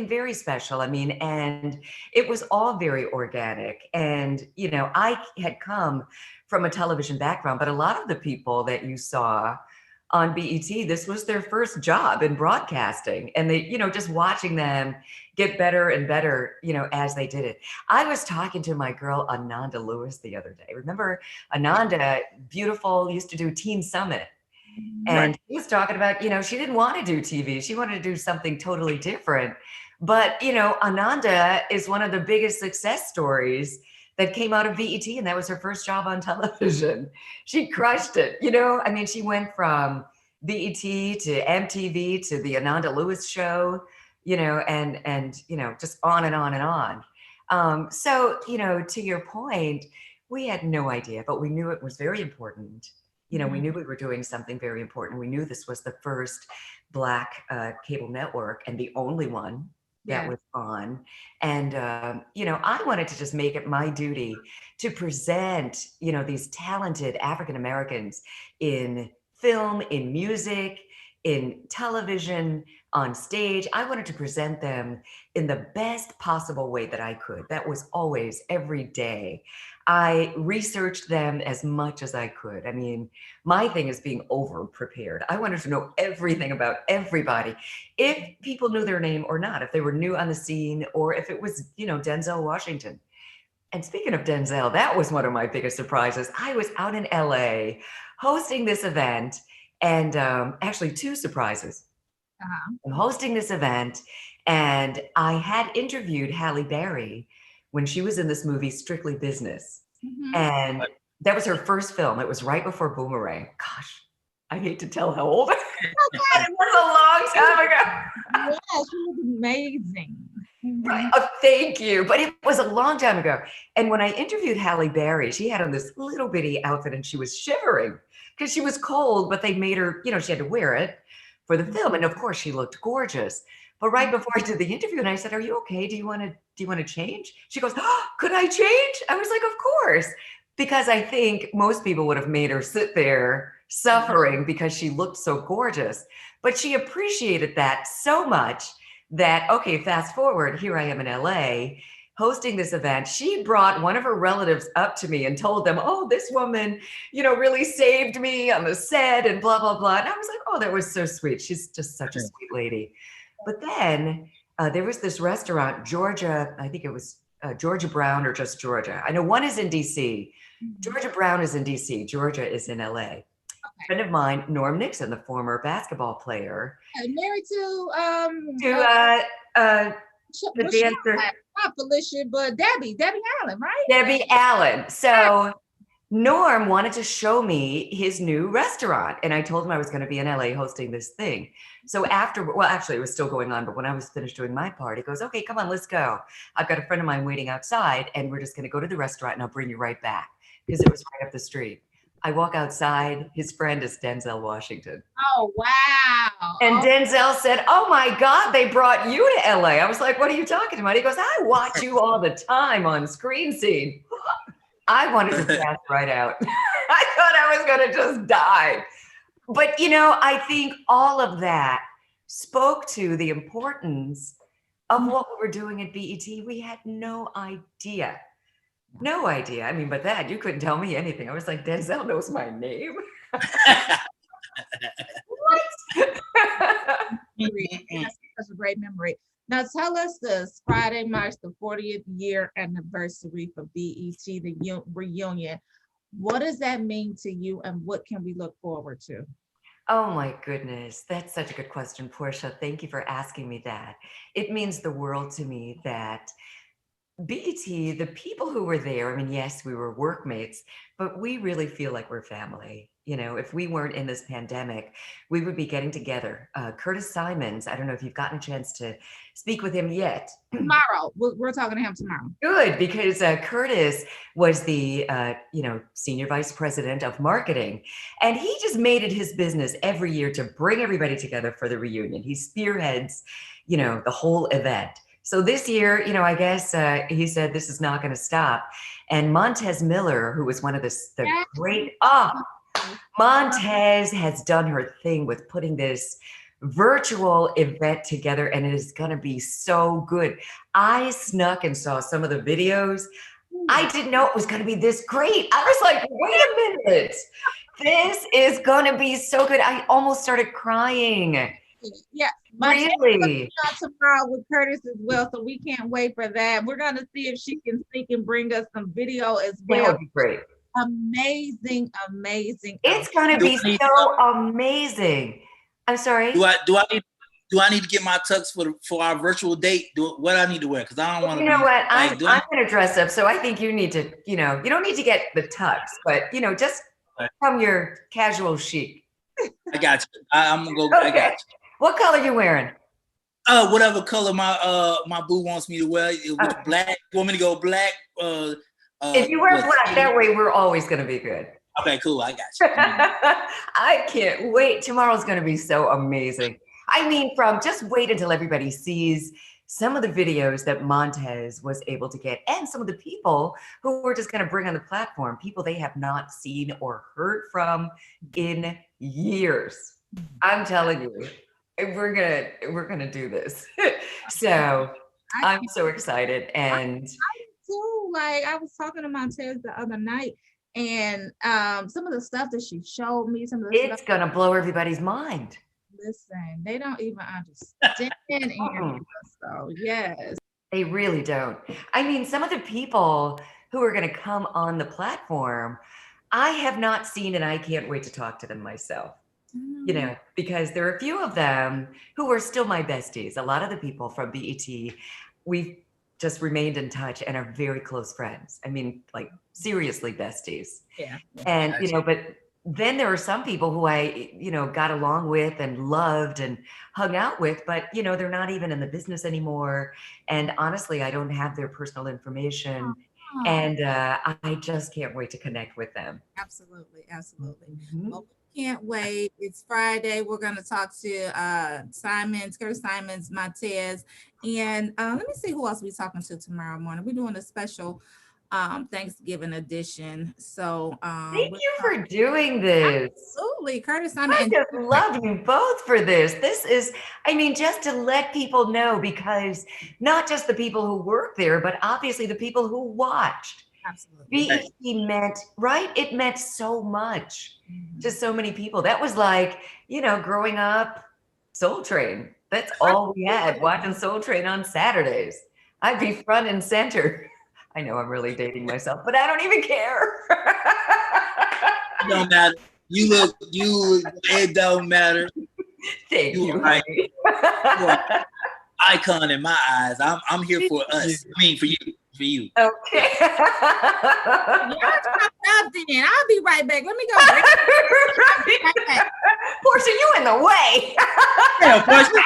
very special. I mean, and it was all very organic. And, you know, I had come from a television background, but a lot of the people that you saw on BET, this was their first job in broadcasting. And they, you know, just watching them get better and better, you know, as they did it. I was talking to my girl, Ananda Lewis, the other day. Remember Ananda, beautiful, used to do Teen Summit. And he was talking about, you know, she didn't want to do TV. She wanted to do something totally different. But, you know, Ananda is one of the biggest success stories that came out of BET, and that was her first job on television. She crushed it. You know, I mean, she went from BET to MTV to the Ananda Lewis show, you know, and you know, just on and on and on. So, you know, to your point, we had no idea, but we knew it was very important. You know, we knew we were doing something very important. We knew this was the first Black cable network and the only one that was on. And, you know, I wanted to just make it my duty to present, you know, these talented African Americans in film, in music, in television, on stage. I wanted to present them in the best possible way that I could. That was always every day. I researched them as much as I could. I mean, my thing is being over prepared. I wanted to know everything about everybody. If people knew their name or not, if they were new on the scene, or if it was, you know, Denzel Washington. And speaking of Denzel, that was one of my biggest surprises. I was out in LA hosting this event, and actually two surprises. I'm hosting this event, and I had interviewed Halle Berry when she was in this movie Strictly Business. And that was her first film. It was right before Boomerang. Gosh, I hate to tell how old. It was a long time ago. Yes, she was amazing. Right. Oh, thank you. But it was a long time ago. And when I interviewed Halle Berry, she had on this little bitty outfit and she was shivering because she was cold, but they made her, you know, she had to wear it for the film. And of course she looked gorgeous. But right before I did the interview, and I said, "Are you okay? Do you want to change?" She goes, "Oh, could I change?" I was like, "Of course." Because I think most people would have made her sit there suffering because she looked so gorgeous. But she appreciated that so much that, okay, fast forward, here I am in LA hosting this event. She brought one of her relatives up to me and told them, "Oh, this woman, you know, really saved me on the set and blah, blah, blah." And I was like, "Oh, that was so sweet. She's just such a sweet lady." But then there was this restaurant, Georgia, I think it was Georgia Brown or just Georgia. I know one is in DC. Georgia Brown is in DC. Georgia is in LA. A friend of mine, Norm Nixon, the former basketball player. Married to the dancer. Not Felicia, but Debbie Allen, right? Debbie Allen. So Norm wanted to show me his new restaurant. And I told him I was going to be in LA hosting this thing. So after, well, actually it was still going on, but when I was finished doing my part, he goes, "Okay, come on, let's go. I've got a friend of mine waiting outside and we're just going to go to the restaurant and I'll bring you right back." Because it was right up the street. I walk outside, his friend is Denzel Washington. Oh, wow. And Denzel said, "Oh my God, they brought you to LA." I was like, "What are you talking about?" He goes, "I watch you all the time on Screen Scene." I wanted to pass right out. I thought I was going to just die. But, you know, I think all of that spoke to the importance of what we were doing at BET. We had no idea. No idea. I mean, but that, you couldn't tell me anything. I was like, "Denzel knows my name." What? That's a great memory. Now tell us this, Friday marks the 40th year anniversary for BET, the reunion. What does that mean to you and what can we look forward to? Oh my goodness, that's such a good question, Portia. Thank you for asking me that. It means the world to me that BET, the people who were there, I mean, yes, we were workmates, but we really feel like we're family. You know, if we weren't in this pandemic, we would be getting together. Curtis Simons, I don't know if you've gotten a chance to speak with him yet. Tomorrow, we're talking to him tomorrow. Good, because Curtis was the, you know, senior vice president of marketing, and he just made it his business every year to bring everybody together for the reunion. He spearheads, you know, the whole event. So this year, I guess he said this is not going to stop. And Montez Miller, who was one of the great, Montez has done her thing with putting this virtual event together, and it is going to be so good. I snuck and saw some of the videos. I didn't know it was going to be this great. I was like, wait a minute. This is going to be so good. I almost started crying. Yeah, really. Tomorrow with Curtis as well, so we can't wait for that. We're gonna see if she can sneak and bring us some video as well. That would be great. Amazing. It's gonna be so amazing. I'm sorry. Do I need to get my tux for our virtual date? What I need to wear? Because I don't want to. You know what? I'm gonna dress up, so I think you need to. You don't need to get the tux, but just come your casual chic. I got you. I'm gonna go. Okay. I got you. What color you wearing? Whatever color my boo wants me to wear. Black. You want me to go black? If you wear black, that way we're always gonna be good. Okay, cool. I got you. I can't wait. Tomorrow's gonna be so amazing. I mean, just wait until everybody sees some of the videos that Montez was able to get, and some of the people who we're just gonna bring on the platform, people they have not seen or heard from in years. I'm telling you. We're gonna do this. So I'm so excited. And I too, like I was talking to Montez the other night, and some of the stuff that she showed me, it's gonna blow everybody's mind. Listen, they don't even understand English, so yes. They really don't. I mean, some of the people who are gonna come on the platform, I have not seen, and I can't wait to talk to them myself. Because there are a few of them who are still my besties. A lot of the people from BET, we've just remained in touch and are very close friends. I mean, like seriously besties. Yeah. And, but then there are some people who I, got along with and loved and hung out with, but, they're not even in the business anymore. And honestly, I don't have their personal information. And I just can't wait to connect with them. Absolutely. Mm-hmm. Well, can't wait. It's Friday. We're going to talk to Curtis Simons, Montez, and let me see who else we're talking to tomorrow morning. We're doing a special Thanksgiving edition. So thank you for doing this. Absolutely, Curtis Simons. I just love you both for this. This is, just to let people know, because not just the people who work there, but obviously the people who watched. Absolutely. BET meant, right? It meant so much to so many people. That was like, growing up, Soul Train. That's all we had, watching Soul Train on Saturdays. I'd be front and center. I know I'm really dating myself, but I don't even care. It don't matter. It don't matter. Thank you. Right. Icon in my eyes. I'm here for us. I mean, for you. Okay. Y'all stop then. I'll be right back. Let me go. Portia, you in the way. Yeah, Portia.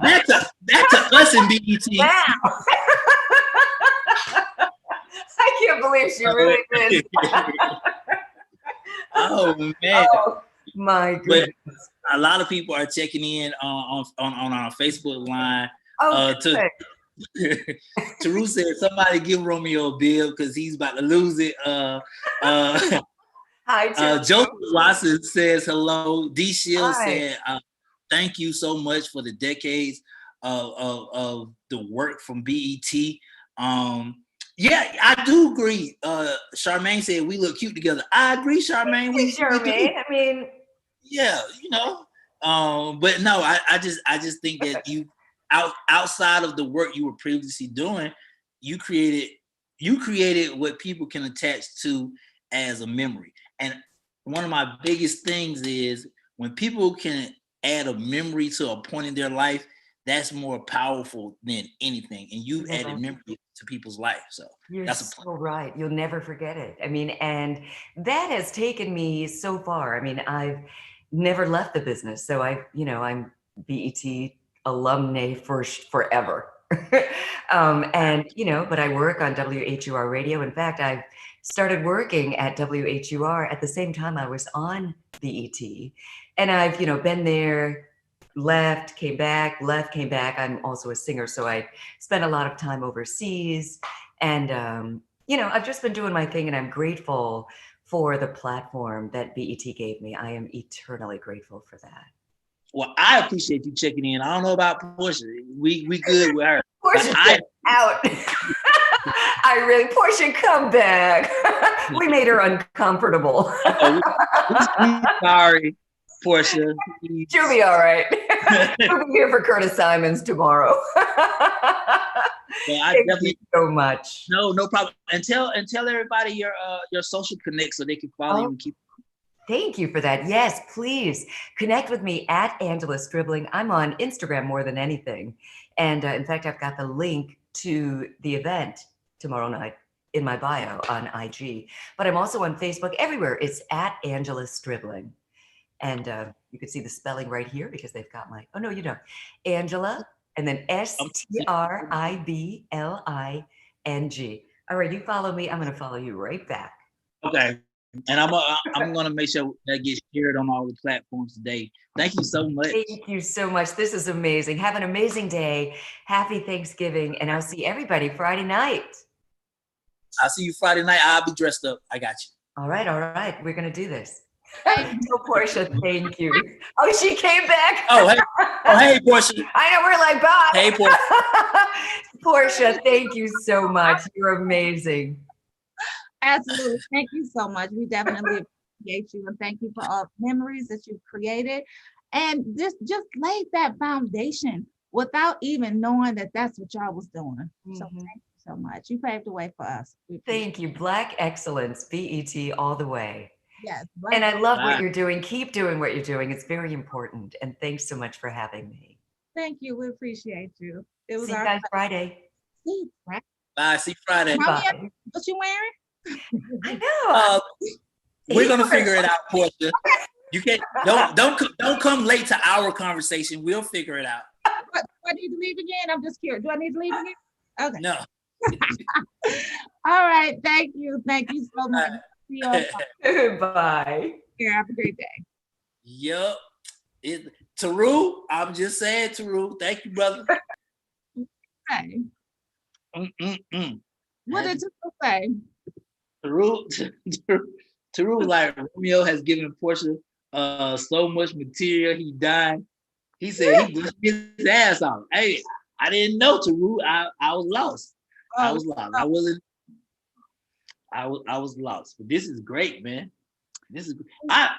That's a us in BET. Wow. I can't believe she really did. Oh man. Oh my goodness. But a lot of people are checking in on our Facebook line. Taru said somebody give Romeo a bill because he's about to lose it. Hi, Joseph Watson says hello. D. Shields said thank you so much for the decades of the work from BET. Yeah, I do agree. Charmaine said we look cute together. I agree, Charmaine. We do. I mean, yeah, but no, I just think that you outside of the work you were previously doing, you created what people can attach to as a memory. And one of my biggest things is when people can add a memory to a point in their life, that's more powerful than anything. And you've added memory to people's life. So that's so right. You'll never forget it. I mean, and that has taken me so far. I mean, I've never left the business. So I'm BET alumni forever. And, but I work on WHUR radio. In fact, I've started working at WHUR at the same time I was on BET. And I've, been there left, came back, left, came back. I'm also a singer, so I spent a lot of time overseas. And, I've just been doing my thing, and I'm grateful for the platform that BET gave me. I am eternally grateful for that. Well, I appreciate you checking in. I don't know about Portia. We good with her. Portia's out. Portia, come back. We made her uncomfortable. I'm sorry, Portia. She'll be all right. We'll be here for Curtis Simons tomorrow. Well, Thank you so much. No problem. And tell everybody your social connect so they can follow you and keep. Thank you for that. Yes, please connect with me at Angela Stribling. I'm on Instagram more than anything. And in fact, I've got the link to the event tomorrow night in my bio on IG. But I'm also on Facebook. Everywhere it's at Angela Stribling. And you can see the spelling right here because they've got my, oh no, you don't. Angela, and then Stribling. All right, you follow me. I'm going to follow you right back. Okay. And I'm gonna make sure that gets shared on all the platforms today. Thank you so much. Thank you so much. This is amazing. Have an amazing day. Happy Thanksgiving, and I'll see everybody Friday night. I'll see you Friday night. I'll be dressed up. I got you. All right. We're gonna do this. So Portia, thank you. Oh, she came back. Hey, Portia. I know, we're like, bye. Hey, Portia. Portia, thank you so much. You're amazing. Absolutely. Thank you so much. We definitely appreciate you, and thank you for all the memories that you've created. And just laid that foundation without even knowing that that's what y'all was doing. So thank you so much. You paved the way for us. Thank you. Black excellence, BET all the way. Yes. And I love what you're doing. Keep doing what you're doing. It's very important. And thanks so much for having me. Thank you. We appreciate you. It was See you guys Friday. See you Friday. Bye. See you Friday. Bye. What you wearing? I know. We're gonna figure it out, Portia. You can't don't come late to our conversation. We'll figure it out. Do I need to leave again? I'm just curious. Do I need to leave again? Okay. No. All right. Thank you. Thank you so much. See you. Bye. Here, have a great day. Yup. Taru, I'm just saying, Taru. Thank you, brother. Hey. What did you say? Taru, like Romeo has given Portia so much material. He died. He said he blew his ass off. Hey, I didn't know, Taru. I was lost. I was lost. I was lost. But this is great, man. This is I've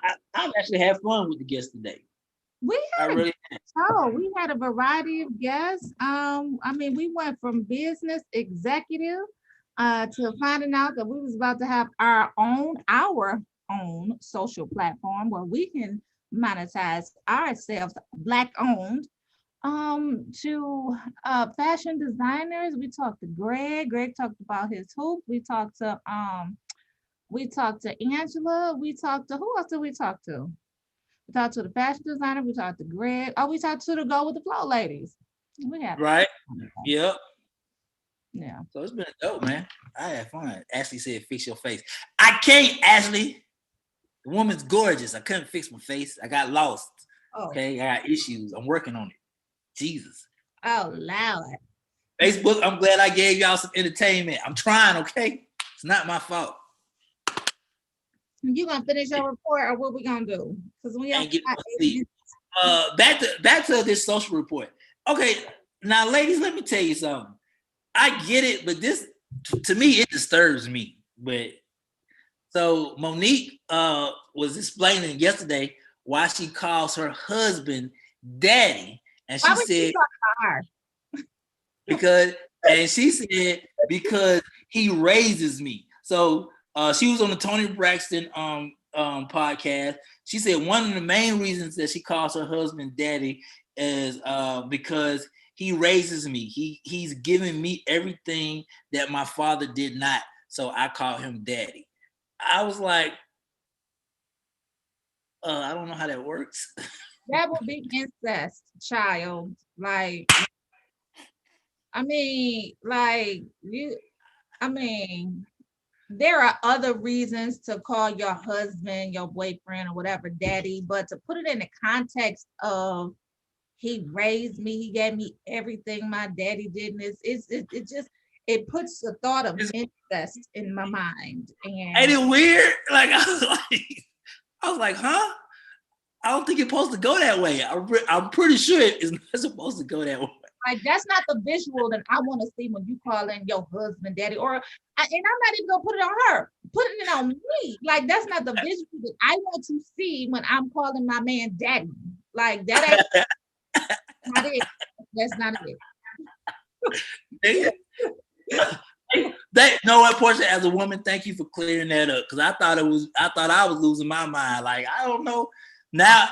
actually had fun with the guests today. We had a variety of guests. We went from business executive to finding out that we was about to have our own social platform where we can monetize ourselves, Black owned, to fashion designers. We talked to Greg talked about his hoops. We talked to Angela. We talked to, who else did we talk to? We talked to the fashion designer. We talked to Greg. We talked to the Go With The Flow ladies. We had right. Yep. Yeah. So it's been dope, man. I had fun. Ashley said, "Fix your face." I can't, Ashley. The woman's gorgeous. I couldn't fix my face. I got lost. Oh. Okay, I got issues. I'm working on it. Jesus. Oh, Lord. Facebook, I'm glad I gave y'all some entertainment. I'm trying, okay? It's not my fault. You gonna finish your report, or what we gonna do? Because we have back to this social report. Okay, now, ladies, let me tell you something. I get it, but this, to me, it disturbs me. But so Monique was explaining yesterday why she calls her husband daddy, and she said because he raises me. So she was on the Tony Braxton podcast. She said one of the main reasons that she calls her husband daddy is because he raises me. He's given me everything that my father did not. So I call him daddy. I was like, I don't know how that works. That would be incest, child. There are other reasons to call your husband, your boyfriend, or whatever, daddy, but to put it in the context of He raised me. He gave me everything my daddy did. And it just, it puts the thought of incest in my mind. Ain't And it weird? Like I was like, huh? I don't think it's supposed to go that way. I'm pretty sure it's not supposed to go that way. like, that's not the visual that I want to see when you call in your husband daddy, and I'm not even gonna put it on her, putting it on me. Like, that's not the visual that I want to see when I'm calling my man daddy. Like, that ain't not it. That's not it. That know what, Portia, as a woman, thank you for clearing that up, because I thought I was losing my mind. Like, I don't know. Now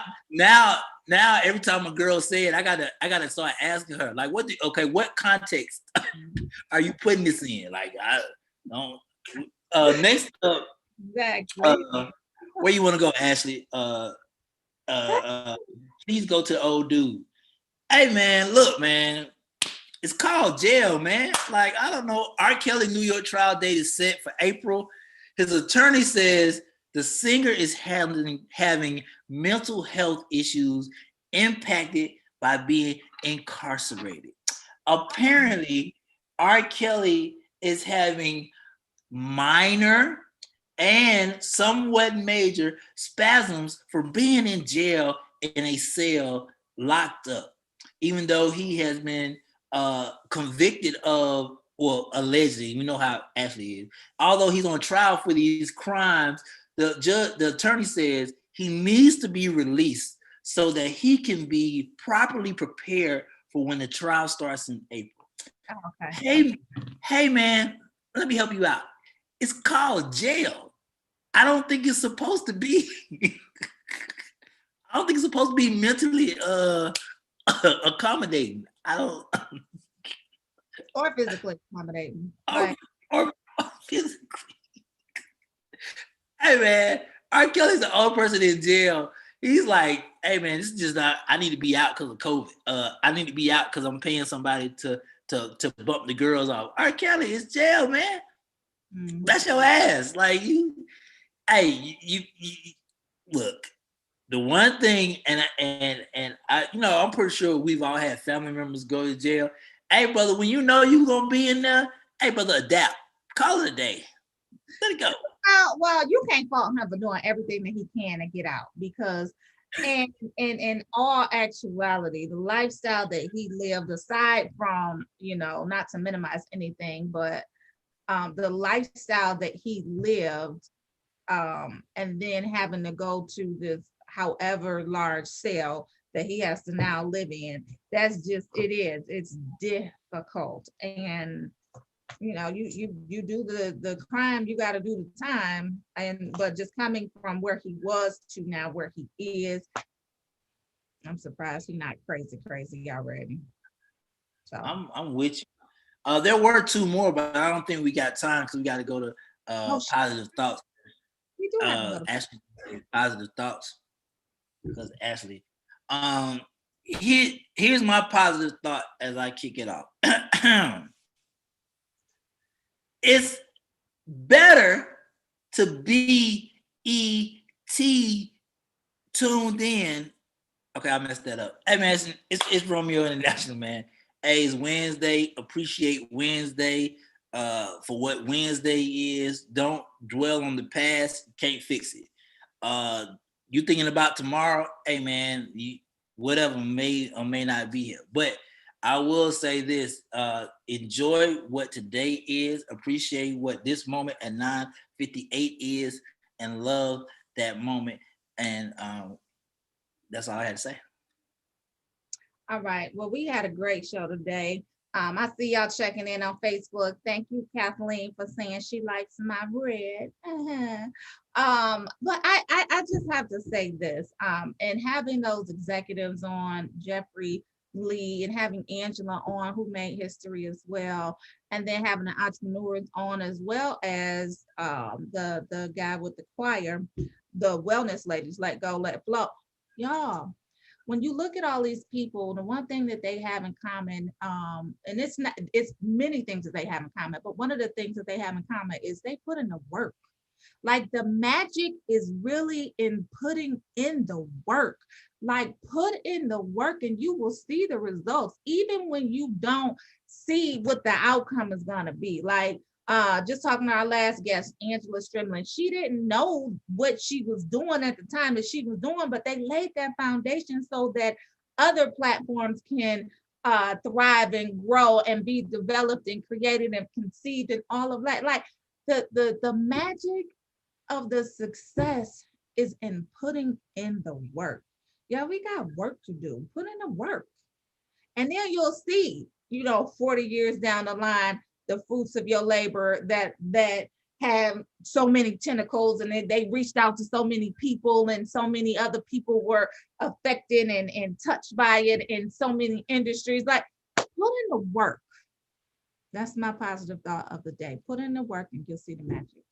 every time a girl say it, I gotta start asking her, like, what context are you putting this in? Like, I don't. Next up, Exactly. where you want to go, Ashley? Please go to the old dude. Hey man, look, man. It's called jail, man. Like, I don't know. R. Kelly New York trial date is set for April. His attorney says the singer is having mental health issues impacted by being incarcerated. Apparently, R. Kelly is having minor and somewhat major spasms for being in jail in a cell locked up, even though he has been convicted of, well, allegedly, we know how Ashley is. Although he's on trial for these crimes, the attorney says he needs to be released so that he can be properly prepared for when the trial starts in April. Oh, okay. Hey, man, let me help you out. It's called jail. I don't think it's supposed to be. I don't think it's supposed to be mentally accommodating. I don't. Or physically accommodating. Or physically. Hey man, R. Kelly's the only person in jail. He's like, hey man, this is just not. I need to be out because of COVID. I need to be out because I'm paying somebody to bump the girls off. R. Kelly is jail, man. That's your ass. Like, you look. The one thing, and I, I'm pretty sure we've all had family members go to jail. Hey, brother, when you know you're gonna be in there, hey, brother, adapt. Call it a day. Let it go. Well, you can't fault him for doing everything that he can to get out, because in all actuality, the lifestyle that he lived, aside from, not to minimize anything, but the lifestyle that he lived, and then having to go to this however large cell that he has to now live in, it's difficult. And you do the crime, you got to do the time. But just coming from where he was to now where he is, I'm surprised he's not crazy already. So I'm with you. There were two more, but I don't think we got time because we got to go to positive thoughts. We do have to go to Ashley, positive thoughts, because Ashley. Here's my positive thought as I kick it off. It's better to be ET tuned in. Okay, I messed that up. Hey man, it's Romeo International, man. Hey, it's Wednesday. Appreciate Wednesday for what Wednesday is. Don't dwell on the past. Can't fix it. You thinking about tomorrow? Hey man, whatever may or may not be here. But I will say this: enjoy what today is. Appreciate what this moment at 9:58 is, and love that moment. And that's all I had to say. All right. Well, we had a great show today. I see y'all checking in on Facebook. Thank you, Kathleen, for saying she likes my red. But I just have to say this. And having those executives on, Jeffrey Lee, and having Angela on, who made history as well, and then having the entrepreneurs on, as well as the guy with the choir, the wellness ladies, Let Go, Let Flow. Y'all, when you look at all these people, the one thing that they have in common, and it's many things that they have in common, but one of the things that they have in common is they put in the work. Like the magic is really in putting in the work. Like put in the work and you will see the results, even when you don't see what the outcome is gonna be. Like just talking to our last guest, Angela Strimlin, she didn't know what she was doing at the time that she was doing, but they laid that foundation so that other platforms can thrive and grow and be developed and created and conceived and all of that. Like the magic of the success is in putting in the work. Yeah, we got work to do. Put in the work. And then you'll see, 40 years down the line, the fruits of your labor that have so many tentacles and they reached out to so many people and so many other people were affected and touched by it in so many industries. Like put in the work. That's my positive thought of the day. Put in the work and you'll see the magic.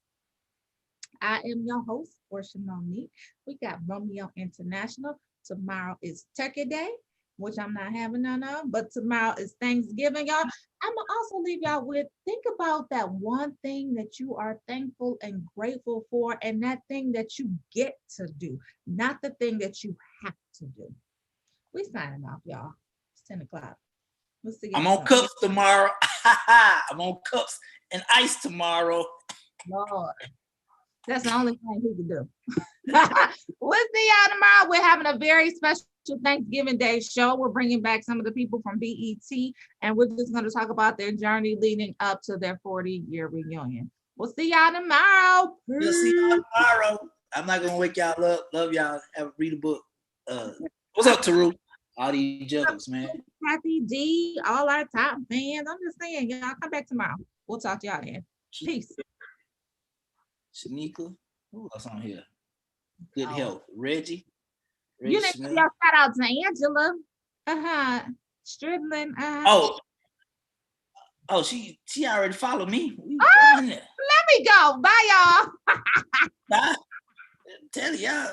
I am your host, Portia Monique. We got Romeo International. Tomorrow is Turkey Day, which I'm not having none of, but tomorrow is Thanksgiving, y'all. I'm gonna also leave y'all with, think about that one thing that you are thankful and grateful for, and that thing that you get to do, not the thing that you have to do. We signing off, y'all. It's 10 o'clock. We'll see you. I'm on cups tomorrow. I'm on cups and ice tomorrow. Lord. That's the only thing he can do. We'll see y'all tomorrow. We're having a very special Thanksgiving Day show. We're bringing back some of the people from BET, and we're just going to talk about their journey leading up to their 40-year reunion. We'll see y'all tomorrow. We'll see y'all tomorrow. I'm not going to wake y'all up. Love y'all. Read a book. What's up, Taru? All these jokes, man. Kathy D, all our top fans. I'm just saying, y'all come back tomorrow. We'll talk to y'all then. Peace. Shanika, who else on here? Good health. Reggie. You didn't give y'all shout out to Angela. Stridlin. Oh, she already followed me. Let me go. Bye, y'all. Bye. Tell y'all.